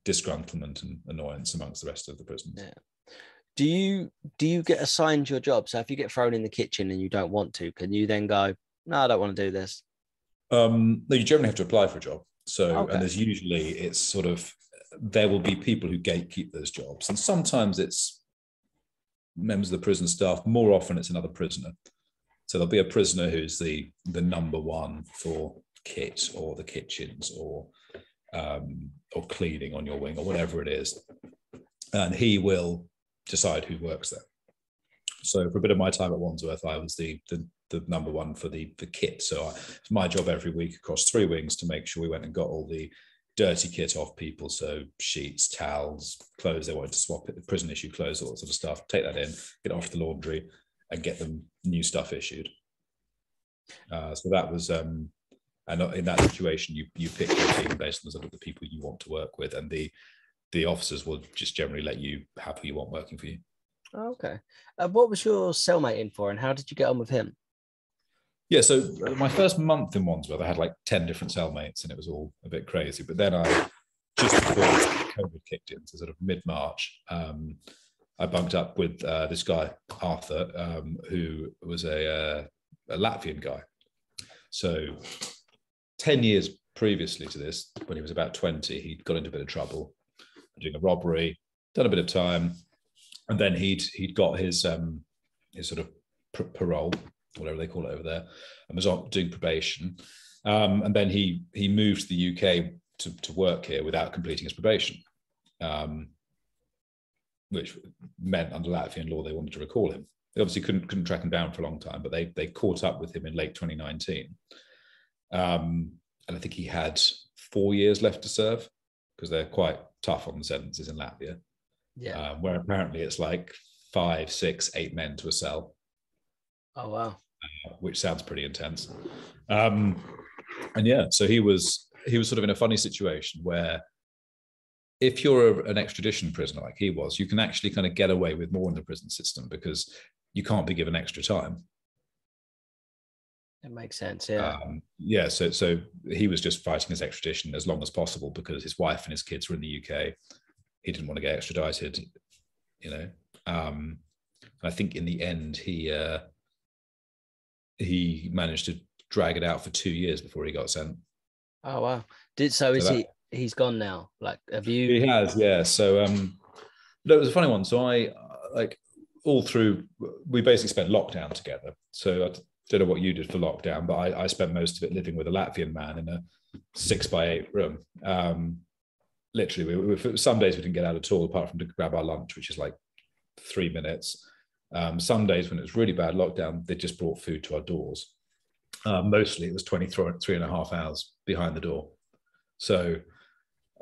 disgruntlement and annoyance amongst the rest of the prisoners.
Yeah. Do you get assigned your job? So if you get thrown in the kitchen and you don't want to, can you then go, no, I don't want to do this?
No, you generally have to apply for a job. So,
okay.
And there's usually, it's sort of, there will be people who gatekeep those jobs. And sometimes it's members of the prison staff. More often it's another prisoner. So there'll be a prisoner who's the number one for kit or the kitchens or cleaning on your wing or whatever it is. And he will decide who works there. So for a bit of my time at Wandsworth, I was the number one for the kit. So it's my job every week across 3 wings to make sure we went and got all the dirty kit off people. So sheets, towels, clothes they wanted to swap, it, prison issue clothes, all that sort of stuff. Take that in, get it off the laundry, and get them new stuff issued. So that was, and in that situation, you pick your team based on the sort of the people you want to work with, and the officers will just generally let you have who you want working for you.
Okay. What was your cellmate in for, and how did you get on with him?
Yeah, so my first month in Wandsworth, I had like 10 different cellmates, and it was all a bit crazy. But then just before COVID kicked in, so sort of mid-March, I bunked up with this guy, Arthur, who was a Latvian guy. So 10 years previously to this, when he was about 20, he'd got into a bit of trouble doing a robbery, done a bit of time, and then he'd got his sort of parole, whatever they call it over there, and was on doing probation. And then he moved to the UK to work here without completing his probation, which meant under Latvian law they wanted to recall him. They obviously couldn't track him down for a long time, but they caught up with him in late 2019. And I think he had 4 years left to serve because they're quite tough on the sentences in Latvia.
Yeah.
Where apparently it's like 5, 6, 8 men to a cell.
Oh wow.
which sounds pretty intense. And yeah, so he was sort of in a funny situation where if you're an extradition prisoner like he was, you can actually kind of get away with more in the prison system because you can't be given extra time.
It makes sense. Yeah.
Yeah. So he was just fighting his extradition as long as possible because his wife and his kids were in the UK. He didn't want to get extradited, you know. I think in the end he managed to drag it out for 2 years before he got sent.
Oh wow. He's gone now? Like, have you?
He has, yeah. So no, it was a funny one. So I like all through, we basically spent lockdown together. So I don't know what you did for lockdown, but I spent most of it living with a Latvian man in a 6x8 room. Literally, some days we didn't get out at all, apart from to grab our lunch, which is like 3 minutes. Some days when it was really bad lockdown, they just brought food to our doors. Mostly it was 23.5 hours behind the door. So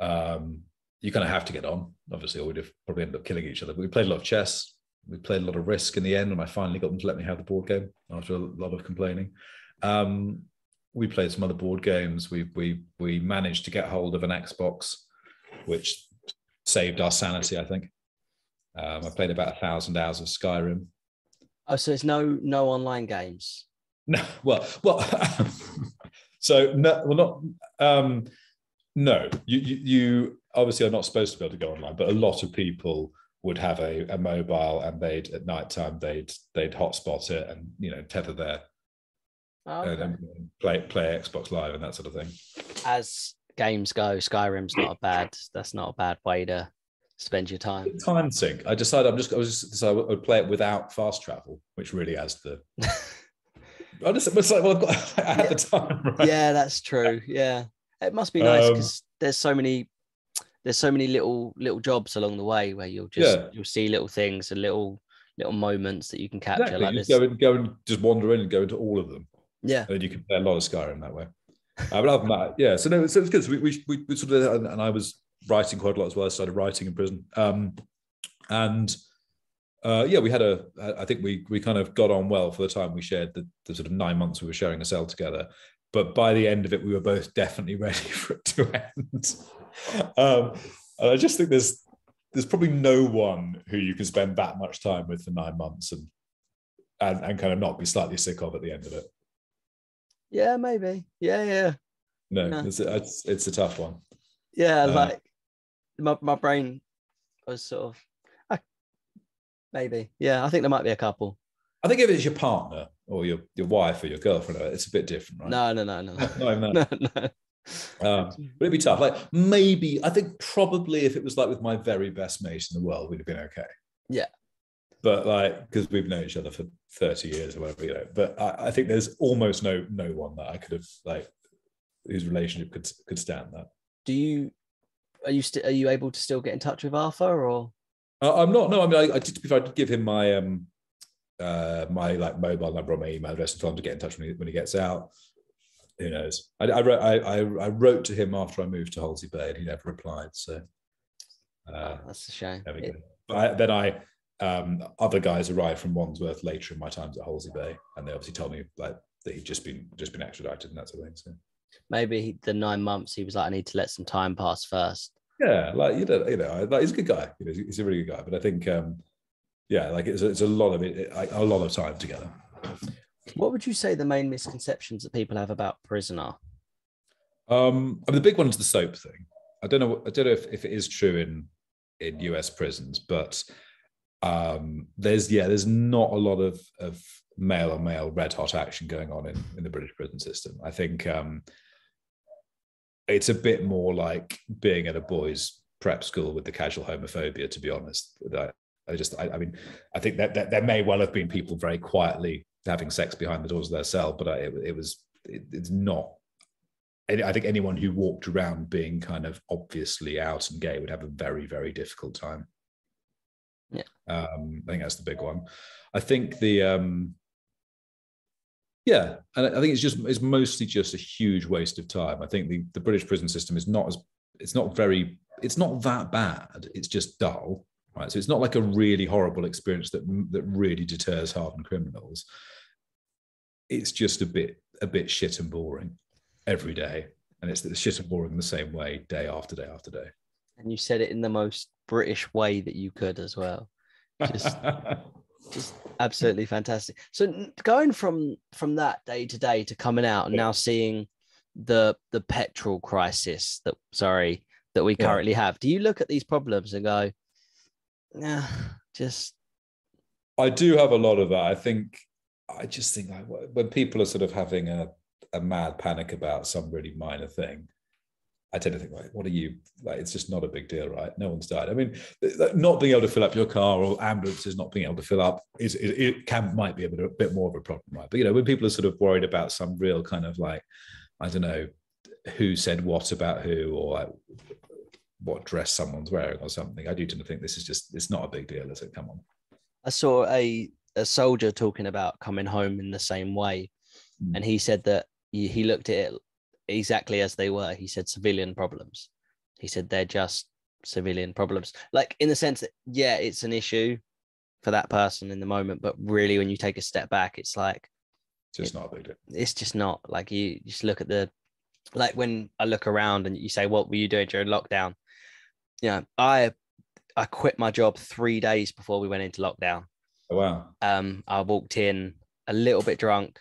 you kind of have to get on, obviously, or we'd have probably ended up killing each other. But we played a lot of chess. We played a lot of Risk in the end, and I finally got them to let me have the board game after a lot of complaining. We played some other board games. We managed to get hold of an Xbox, which saved our sanity, I think. I played about 1,000 hours of Skyrim.
Oh, so it's no online games?
No, well. So no, well, not. No, you obviously are not supposed to be able to go online, but a lot of people would have a mobile, and at night time they'd hotspot it and tether there, and play Xbox Live and that sort of thing.
As games go, Skyrim's that's not a bad way to spend your time.
Time sink. I decided I would play it without fast travel, which really adds the. It's like, well, I had the time, right?
Yeah, that's true. Yeah, it must be nice because there's so many little jobs along the way where you'll see little things and little moments that you can capture.
Exactly. Like this. Go and just wander in and go into all of them.
Yeah,
and then you can play a lot of Skyrim that way. But other than that, yeah. So no, so it's good. So we sort of, and I was writing quite a lot as well. I started writing in prison, we had I think we kind of got on well for the time we shared the sort of 9 months we were sharing a cell together. But by the end of it, we were both definitely ready for it to end. And I just think there's probably no one who you can spend that much time with for 9 months and kind of not be slightly sick of at the end of it.
Yeah, maybe. Yeah.
No. It's a tough one.
Yeah, like my brain was sort of maybe. Yeah, I think there might be a couple.
I think if it's your partner or your wife or your girlfriend, it's a bit different, right?
No.
Not even that. No. But it'd be tough. Like maybe, I think probably if it was like with my very best mate in the world, we'd have been okay.
Yeah.
But like, because we've known each other for 30 years or whatever, But I think there's almost no one that I could have like whose relationship could stand that.
Are you able to still get in touch with Arthur or?
I'm not. No, I mean, I did give him my my like mobile number or my email address and told him to get in touch when he gets out. Who knows? I wrote to him after I moved to Holsey Bay and he never replied. So
that's a shame.
There we go. But then other guys arrived from Wandsworth later in my times at Holsey Bay, and they obviously told me like that he'd just been extradited and that sort of thing. So
maybe the 9 months he was like, I need to let some time pass first.
Yeah, like like he's a good guy. He's a really good guy. But I think like it's a lot of time together.
What would you say the main misconceptions that people have about prison are?
I mean, the big one is the soap thing. I don't know if it is true in US prisons, but there's not a lot of male on male red hot action going on in the British prison system. I think it's a bit more like being at a boys' prep school with the casual homophobia, to be honest. I mean, I think that there may well have been people very quietly having sex behind the doors of their cell, but it's not. I think anyone who walked around being kind of obviously out and gay would have a very, very difficult time.
Yeah.
I think that's the big one. I think and I think it's mostly just a huge waste of time. I think the British prison system is not that bad. It's just dull, right? So it's not like a really horrible experience that really deters hardened criminals. it's just a bit shit and boring every day, and it's shit and boring in the same way day after day after day.
And you said it in the most British way that you could as well. Just absolutely fantastic. So going from that day to day to coming out and now seeing the petrol crisis that we currently have, do you look at these problems and go, yeah, just...
I do have a lot of that. I just think like when people are sort of having a mad panic about some really minor thing, I tend to think, like, what are you, like, it's just not a big deal, right? No one's died. I mean, not being able to fill up your car or ambulances not being able to fill up might be a bit more of a problem, right? But, you know, when people are sort of worried about some real kind of like, I don't know, who said what about who, or like what dress someone's wearing or something, I do tend to think this is just, it's not a big deal, is it? Come on.
I saw a soldier talking about coming home in the same way. And he said that he looked at it exactly as they were. He said civilian problems. He said they're just civilian problems. Like, in the sense that, yeah, it's an issue for that person in the moment, but really when you take a step back, it's like,
Just not a big deal.
It's just not. Like, you just look at like when I look around and you say, what were you doing during lockdown? Yeah, I quit my job 3 days before we went into lockdown.
Oh, wow.
I walked in a little bit drunk.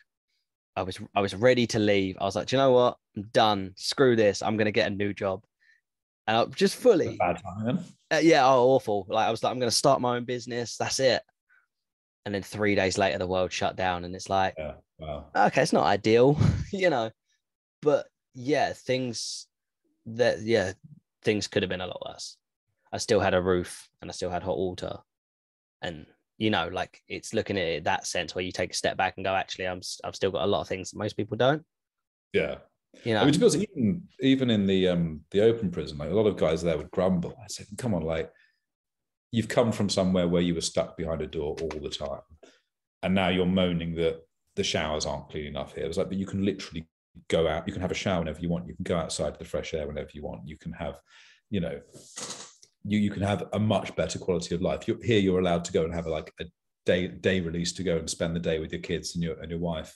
I was ready to leave. I was like, do you know what? I'm done. Screw this. I'm gonna get a new job. And I just fully
bad time,
awful. Like, I was like, I'm gonna start my own business. That's it. And then 3 days later, the world shut down, and it's like,
wow.
Okay, it's not ideal, you know. But yeah, things could have been a lot worse. I still had a roof and I still had hot water, and you know, like, it's looking at it that sense where you take a step back and go, actually, I've still got a lot of things that most people don't.
Yeah.
You know,
I mean, to be honest, even in the open prison, like, a lot of guys there would grumble. I said, come on, like, you've come from somewhere where you were stuck behind a door all the time, and now you're moaning that the showers aren't clean enough here. It was like, but you can literally go out, you can have a shower whenever you want, you can go outside to the fresh air whenever you want, you can have, you know, you can have a much better quality of life. You're allowed to go and have a day release to go and spend the day with your kids and your wife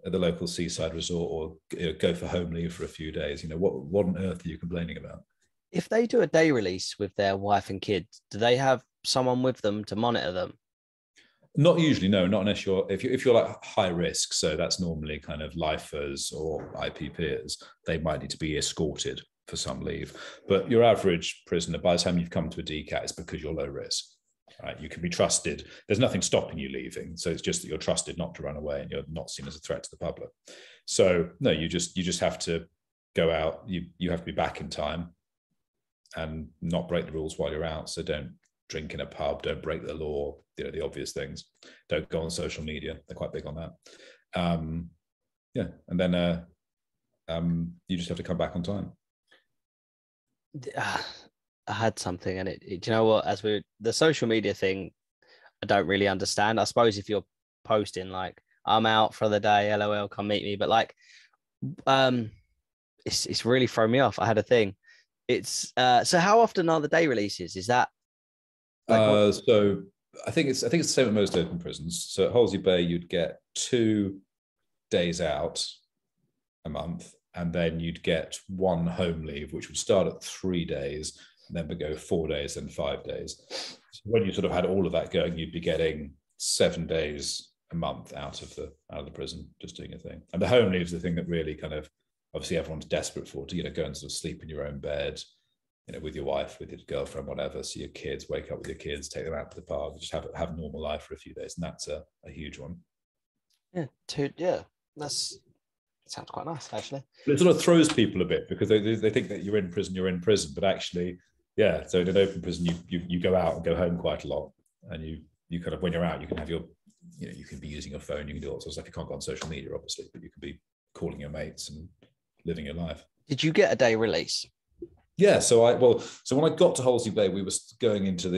at the local seaside resort, or, you know, go for home leave for a few days. You know, what on earth are you complaining about?
if they do a day release with their wife and kids, do they have someone with them to monitor them?
Not usually, no. Not unless if you're like high risk. So that's normally kind of lifers or IPPers. They might need to be escorted for some leave. But your average prisoner, by the time you've come to a DCAT, it's because you're low risk. Right? You can be trusted. There's nothing stopping you leaving. So it's just that you're trusted not to run away and you're not seen as a threat to the public. So no, you just have to go out. You have to be back in time and not break the rules while you're out. So don't drink in a pub, don't break the law, you know, the obvious things. Don't go on social media. They're quite big on that. And then you just have to come back on time.
I had something, and do you know what? The social media thing, I don't really understand. I suppose if you're posting like, I'm out for the day, LOL, come meet me, but like, it's really thrown me off. I had a thing. It's so how often are the day releases? Is that like
so I think it's the same at most open prisons. So at Holsey Bay, you'd get 2 days out a month, and then you'd get 1 home leave, which would start at 3 days, and then would go 4 days and 5 days. So when you sort of had all of that going, you'd be getting 7 days a month out of the prison, just doing a thing. And the home leave is the thing that really kind of, obviously everyone's desperate for, to, you know, go and sort of sleep in your own bed, you know, with your wife, with your girlfriend, whatever. See your kids, wake up with your kids, take them out to the park, just have a normal life for a few days. And that's a huge one.
Yeah, it sounds quite nice, actually.
But it sort of throws people a bit because they think that you're in prison, but actually, yeah. So in an open prison, you go out and go home quite a lot, and you kind of, when you're out, you can have you can be using your phone, you can do all sorts of stuff. You can't go on social media, obviously, but you can be calling your mates and living your life. Did
you get a day release?
Yeah. So when I got to Holsey Bay, we were going into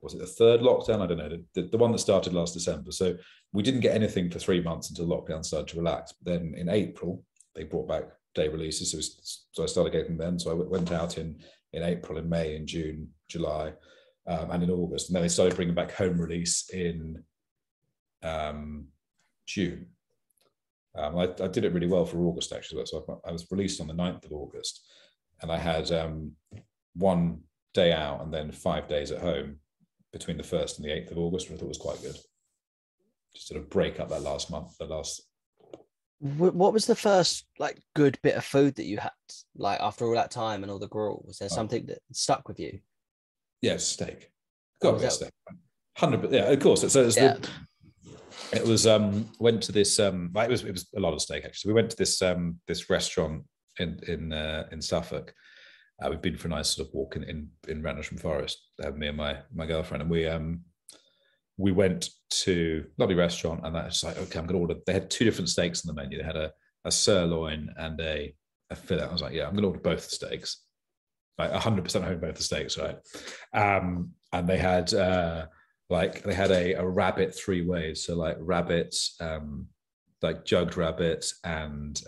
was it the 3rd lockdown? I don't know, the one that started last December. So we didn't get anything for 3 months until lockdown started to relax. But then in April, they brought back day releases. So I started getting them. So I went out in April, in May, in June, July, and in August. And then they started bringing back home release in June. I did it really well for August, actually. So I was released on the 9th of August, and I had 1 day out and then 5 days at home between the 1st and the 8th of August, which I thought was quite good. Just sort of break up that last month,
What was the first like good bit of food that you had, like after all that time and all the gruel? Was there something that stuck with you?
Yeah, steak. Got to be a steak. 100%. Yeah, of course. It was went to this it was a lot of steak, actually. We went to this restaurant in Suffolk. We've been for a nice sort of walk in Rendlesham Forest, me and my girlfriend, and we went to a lovely restaurant, and I was like, okay, I'm going to order. They had 2 different steaks on the menu. They had a sirloin and a fillet. I was like, yeah, I'm going to order both steaks. Like 100% home both the steaks, right? And they had a rabbit 3 ways. So like rabbits, like jugged rabbit and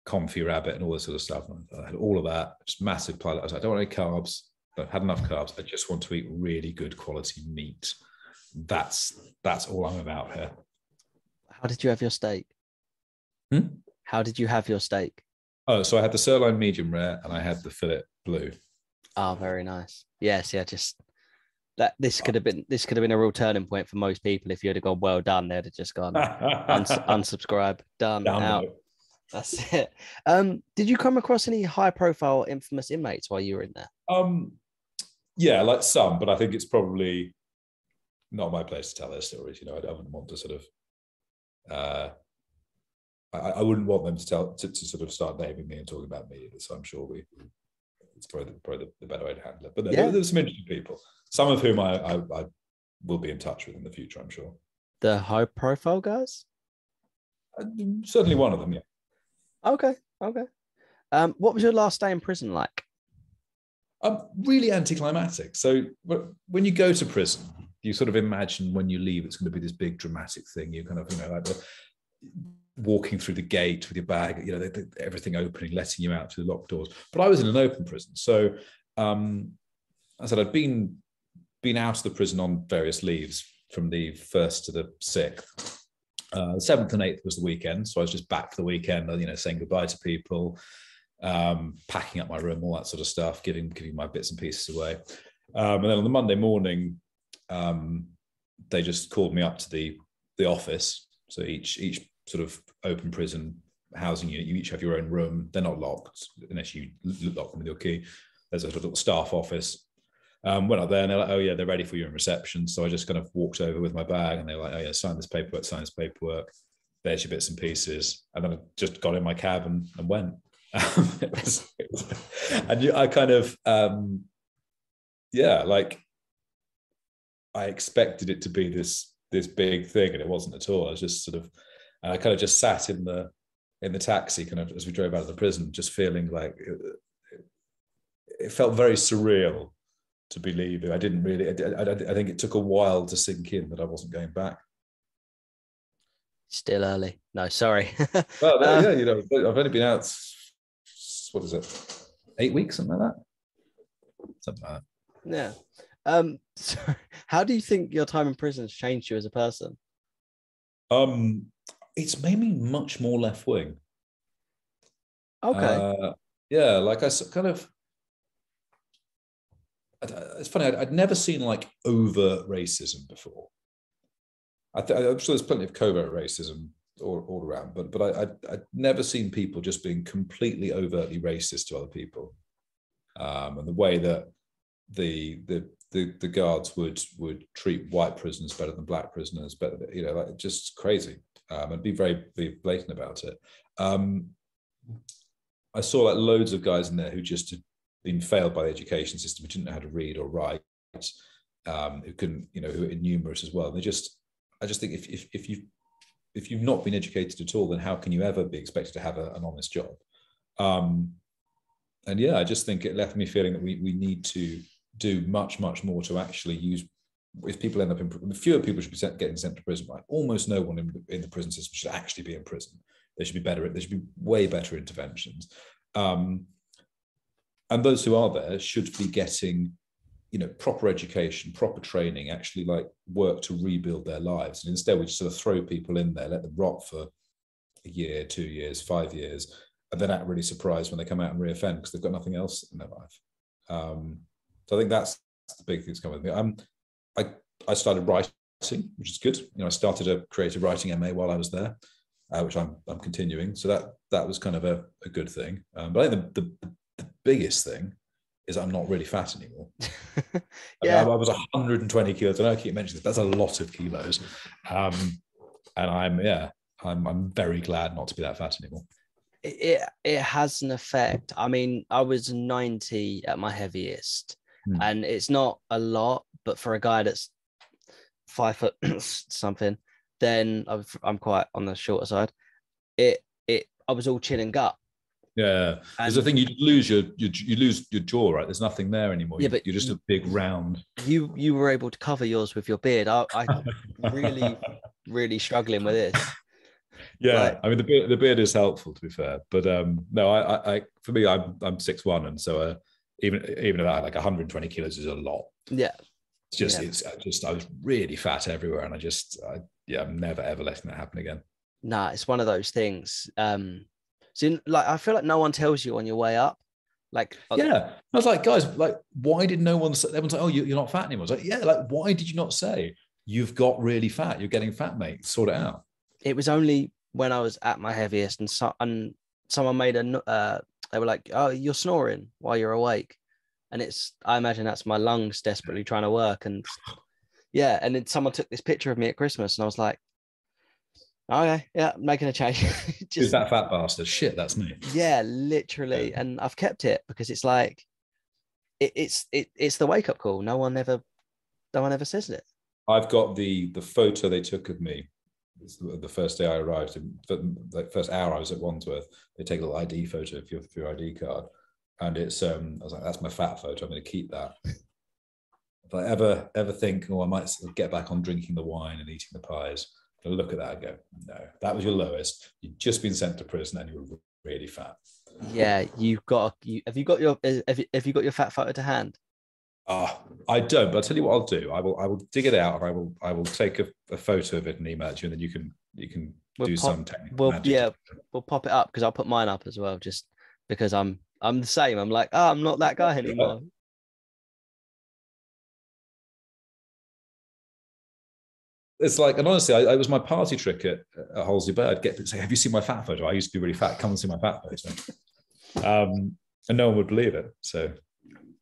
confit rabbit and all this sort of stuff. And I had all of that, just massive pile. I was like, I don't want any carbs. But had enough carbs. I just want to eat really good quality meat. That's all I'm about here.
How did you have your steak? How did you have your steak?
Oh, so I had the sirloin medium rare and I had the fillet blue.
Oh, very nice. Yes, yeah, just that this could have been a real turning point for most people. If you'd have gone well done, they'd have just gone unsubscribe, done, out. That's it. Did you come across any high profile infamous inmates while you were in there?
Yeah, like some, but I think it's probably not my place to tell their stories. You know, I wouldn't want to sort of I wouldn't want them to sort of start naming me and talking about me. So I'm sure it's probably the better way to handle it. But there's some interesting people, some of whom I will be in touch with in the future, I'm sure.
The high profile guys?
Certainly one of them, yeah.
Okay. What was your last day in prison like?
Really anticlimactic. So when you go to prison, you sort of imagine when you leave, it's going to be this big dramatic thing. You kind of, like walking through the gate with your bag, everything opening, letting you out through the locked doors. But I was in an open prison. So I said I'd been out of the prison on various leaves from the 1st to the 6th. The 7th and 8th was the weekend. So I was just back for the weekend, saying goodbye to people, packing up my room, all that sort of stuff, giving my bits and pieces away. And then on the Monday morning, they just called me up to the office. So each sort of open prison housing unit, you each have your own room. They're not locked unless you lock them with your key. There's a little staff office. Went up there and they're like, oh yeah, they're ready for you in reception. So I just kind of walked over with my bag and they're like, oh yeah, sign this paperwork. There's your bits and pieces. And then I just got in my cab and went. I kind of, I expected it to be this big thing, and it wasn't at all. I was just sort of, I kind of just sat in the taxi, kind of as we drove out of the prison, just feeling like it felt very surreal to be leaving. I didn't really. I think it took a while to sink in that I wasn't going back.
Still early. No, sorry.
Well, yeah, I've only been out. What is it? 8 weeks, something like that. Something like
Yeah.
that.
So how do you think your time in prison has changed you as a person?
It's made me much more left wing.
Okay.
Yeah, like I kind of. It's funny. I'd never seen like overt racism before. I'm sure there's plenty of covert racism all around, but I'd never seen people just being completely overtly racist to other people, and the way that the guards would treat white prisoners better than black prisoners, better, like just crazy, and be very blatant about it. I saw like loads of guys in there who just had been failed by the education system, who didn't know how to read or write, who couldn't, who were numerous as well. And I just think if you've not been educated at all, then how can you ever be expected to have an honest job? And yeah, I just think it left me feeling that we need to do much more to actually use. If people end up in fewer people should be getting sent to prison, right? Almost no one in the prison system should actually be in prison. There should be way better interventions. And those who are there should be getting proper education, proper training, actually like work to rebuild their lives. And instead we just sort of throw people in there, let them rot for a year, 2 years, 5 years, and then act really surprised when they come out and reoffend because they've got nothing else in their life. So I think that's the big thing that's coming with me. I started writing, which is good. I started a creative writing MA while I was there, which I'm continuing. So that was kind of a good thing. But I think the biggest thing is I'm not really fat anymore.
Yeah.
I was 120 kilos. I know I keep mentioning this. That's a lot of kilos. And I'm very glad not to be that fat anymore.
It has an effect. I mean, I was 90 at my heaviest, and it's not a lot, but for a guy that's 5 foot something, then I'm quite on the shorter side. I was all chin and gut.
Yeah, there's the thing, you lose your jaw, right? There's nothing there anymore.
Yeah, but
you're just a big round.
You were able to cover yours with your beard. I really struggling with this.
Yeah, I mean the beard is helpful, to be fair, but no, I for me I'm 6'1", and so even at that, like 120 kilos is a lot.
Yeah,
I was really fat everywhere, and I'm never ever letting that happen again.
Nah, it's one of those things. So like I feel like no one tells you on your way up. Like,
yeah, I was like, guys, like, why did no one say? Everyone's like, oh, you're not fat anymore. I was like, yeah, like, why did you not say you've got really fat? You're getting fat, mate. Sort it out.
It was only when I was at my heaviest, and someone made they were like, oh, you're snoring while you're awake, and I imagine that's my lungs desperately trying to work, and yeah, and then someone took this picture of me at Christmas, and I was like, okay, yeah, making a change.
Who's that fat bastard? Shit, that's me.
Yeah, literally. Yeah. And I've kept it because it's like it's the wake up call. No one ever says it.
I've got the photo they took of me the first day I arrived, the first hour I was at Wandsworth. They take a little ID photo of your ID card, and it's I was like, that's my fat photo. I'm going to keep that. If I ever think, I might sort of get back on drinking the wine and eating the pies, I look at that and go, no, that was your lowest. You've just been sent to prison and you were really fat.
Yeah, have you got your fat photo to hand?
I don't, but I'll tell you what I'll do. I will dig it out, and I will take a photo of it and email it to you, and then you can do some technical magic.
We'll pop it up because I'll put mine up as well, just because I'm the same. I'm like, oh, I'm not that guy anymore.
It's like, and honestly, it was my party trick at Holsey Bay. I'd get to say, have you seen my fat photo? I used to be really fat. Come and see my fat photo. And no one would believe it. So,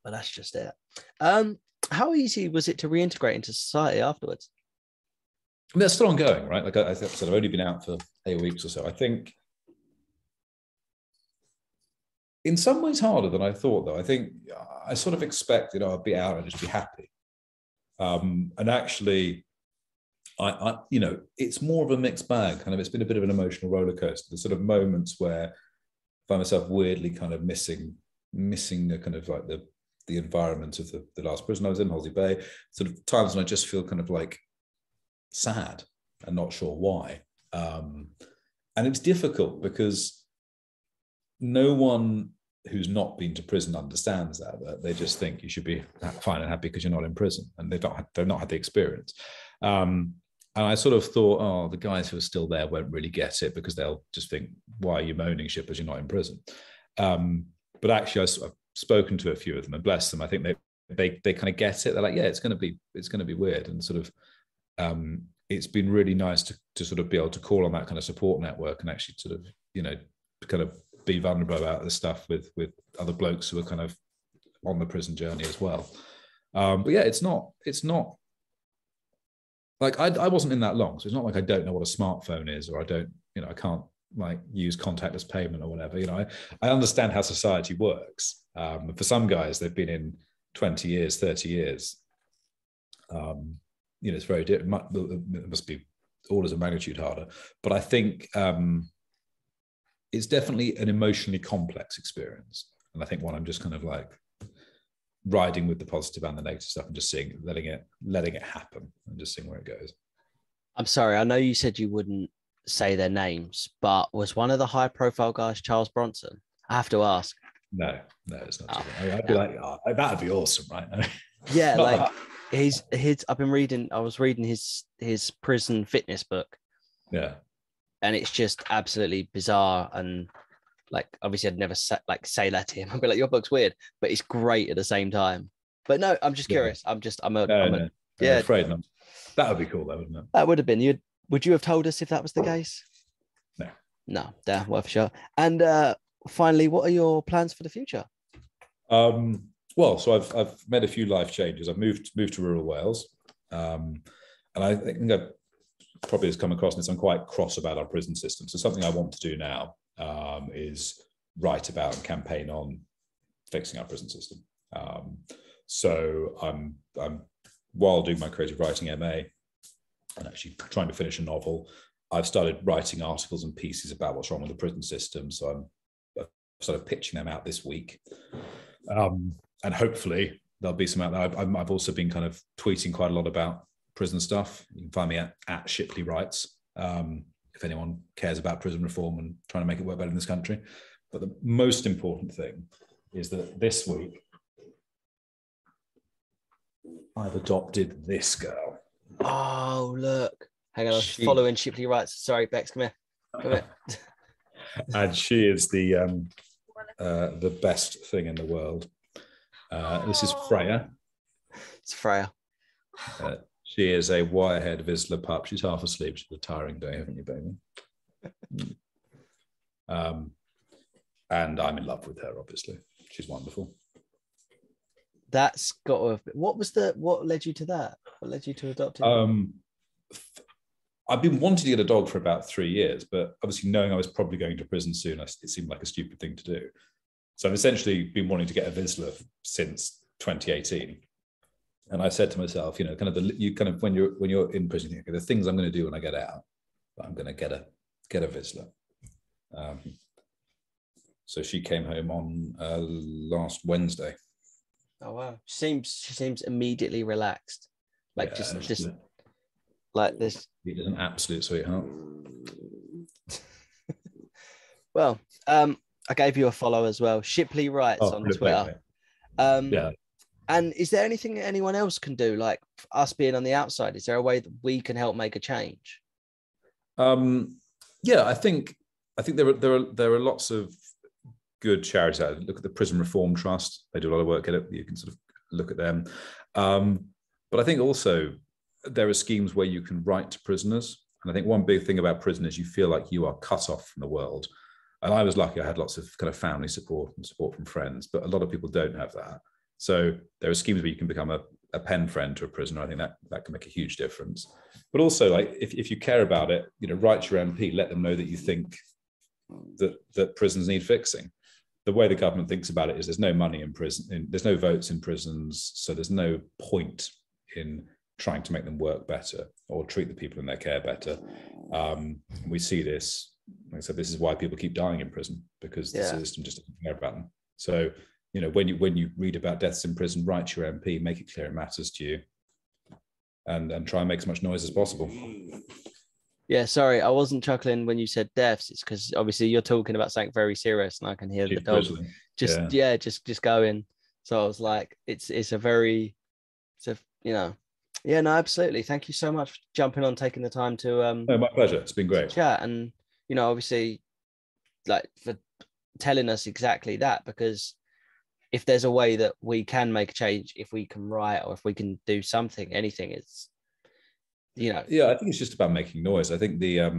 but that's just it. How easy was it to reintegrate into society afterwards?
I mean, that's still ongoing, right? Like I said, I've only been out for 8 weeks or so. I think in some ways harder than I thought, though. I think I sort of expected, I'd be out and just be happy. And actually, I it's more of a mixed bag. Kind of, it's been a bit of an emotional roller coaster. There's sort of moments where I find myself weirdly kind of missing the kind of like the environment of the last prison I was in, Holsey Bay. Sort of times when I just feel kind of like sad and not sure why. And it's difficult because no one who's not been to prison understands that they just think you should be fine and happy because you're not in prison, and they've not had the experience. And I sort of thought, oh, the guys who are still there won't really get it because they'll just think, why are you moaning, Shipley, you're not in prison? But actually, I've spoken to a few of them, and bless them, I think they kind of get it. They're like, yeah, it's going to be weird, and sort of it's been really nice to sort of be able to call on that kind of support network and actually sort of kind of be vulnerable about this stuff with other blokes who are kind of on the prison journey as well. But yeah, it's not like I wasn't in that long, so it's not like I don't know what a smartphone is, or I can't like use contactless payment or whatever. I understand how society works. For some guys, they've been in 20 years, 30 years. It's very different. It must be orders of magnitude harder. But I think it's definitely an emotionally complex experience. And I think one I'm just kind of like riding with the positive and the negative stuff and just letting it happen and just seeing where it goes.
I'm sorry, I know you said you wouldn't say their names, but was one of the high profile guys Charles Bronson? I have to ask.
No, it's not. I'd be like, that'd be awesome, right?
Yeah, like his I was reading his prison fitness book,
Yeah.
and it's just absolutely bizarre. And like, obviously I'd never say that to him. I'd be like, your book's weird, but it's great at the same time. But no, I'm just curious.
No,
Yeah,
I'm afraid not. That would be cool, though, wouldn't it?
that would have been. Would you have told us if that was the case?
No.
No, damn, worth a shot. And finally, what are your plans for the future?
Well, so I've made a few life changes. I've moved to rural Wales, and I think that probably has come across in this. I'm quite cross about our prison system. So something I want to do now is write about and campaign on fixing our prison system. So I'm while doing my creative writing MA and actually trying to finish a novel, I've started writing articles and pieces about what's wrong with the prison system. So I've started pitching them out this week. And hopefully there'll be some out there. I've also been kind of tweeting quite a lot about prison stuff. You can find me at Shipley Writes, if anyone cares about prison reform and trying to make it work better in this country. But the most important thing is that this week I've adopted this girl.
Oh, look. Hang on, I was following Shipley Writes. Sorry, Bex, come here.
And she is the best thing in the world. This is Freya.
It's Freya.
She is a wire-haired Vizsla pup. She's half asleep. She's a tiring day, haven't you, baby? And I'm in love with her, obviously. She's wonderful.
That's got to have been, what led you to that? What led you to adopt it?
I've been wanting to get a dog for about 3 years, but obviously knowing I was probably going to prison soon, it seemed like a stupid thing to do. So I've essentially been wanting to get a Vizsla since 2018. And I said to myself, when you're in prison, you think, the things I'm going to do when I get out, I'm going to get a Vizsla. So she came home on last Wednesday.
Oh wow! She seems immediately relaxed, like just like this.
He is an absolute sweetheart.
Well, I gave you a follow as well. Shipley Writes on Twitter.
Yeah.
And is there anything that anyone else can do, like us being on the outside? Is there a way that we can help make a change?
Yeah, I think there are lots of good charities out there. Look at the Prison Reform Trust; they do a lot of work at it. You can sort of look at them. But I think also there are schemes where you can write to prisoners. And I think one big thing about prisoners, you feel like you are cut off from the world. And I was lucky; I had lots of kind of family support and support from friends. But a lot of people don't have that. So there are schemes where you can become a pen friend to a prisoner. I think that can make a huge difference. But also, like if you care about it, write to your MP, let them know that you think that prisons need fixing. The way the government thinks about it is there's no money in prison, there's no votes in prisons, so there's no point in trying to make them work better or treat the people in their care better. We see this, like I said, this is why people keep dying in prison, because the system just doesn't care about them. So, when you read about deaths in prison, write to your MP, make it clear it matters to you, and try and make as much noise as possible.
Yeah, sorry, I wasn't chuckling when you said deaths. It's because obviously you're talking about something very serious, and I can hear the dog just going. So I was like, no, absolutely. Thank you so much for jumping on, taking the time to
No, my pleasure. It's been great.
Chat, and obviously, like, for telling us exactly that, because if there's a way that we can make a change, if we can write or if we can do something, anything, it's Yeah,
I think it's just about making noise. I think the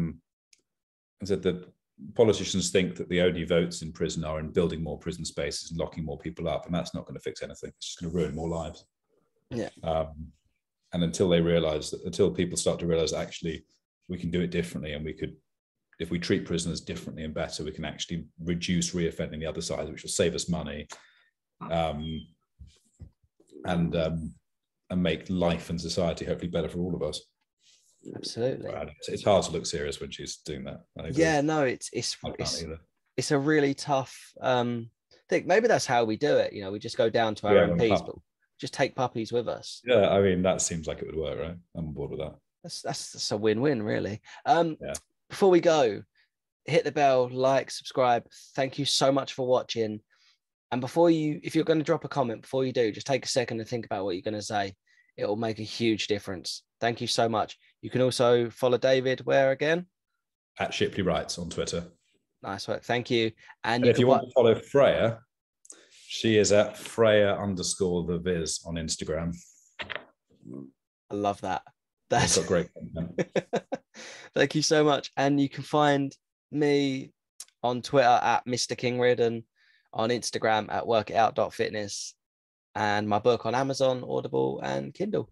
politicians think that the only votes in prison are in building more prison spaces and locking more people up, and that's not going to fix anything. It's just going to ruin more lives.
Yeah.
And until people start to realize actually we can do it differently, and if we treat prisoners differently and better, we can actually reduce reoffending the other side, which will save us money, and make life and society hopefully better for all of us.
Absolutely.
It's hard to look serious when she's doing that.
It's a really tough thing. Maybe that's how we do it. We just go down to our MPs, but just take puppies with us.
Yeah, I mean, that seems like it would work, right? I'm on board with that.
That's a win-win, really. Before we go, hit the bell, like, subscribe. Thank you so much for watching. And if you're going to drop a comment, before you do, just take a second and think about what you're going to say. It will make a huge difference. Thank you so much. You can also follow David where again?
At Shipley Writes on Twitter.
Nice work. Thank you. And
if you want to follow Freya, she is at Freya_the Viz on Instagram.
I love that.
That's got great content.
Thank you so much. And you can find me on Twitter at Mr. Kingridden, on Instagram at workitout.fitness, and my book on Amazon, Audible, and Kindle.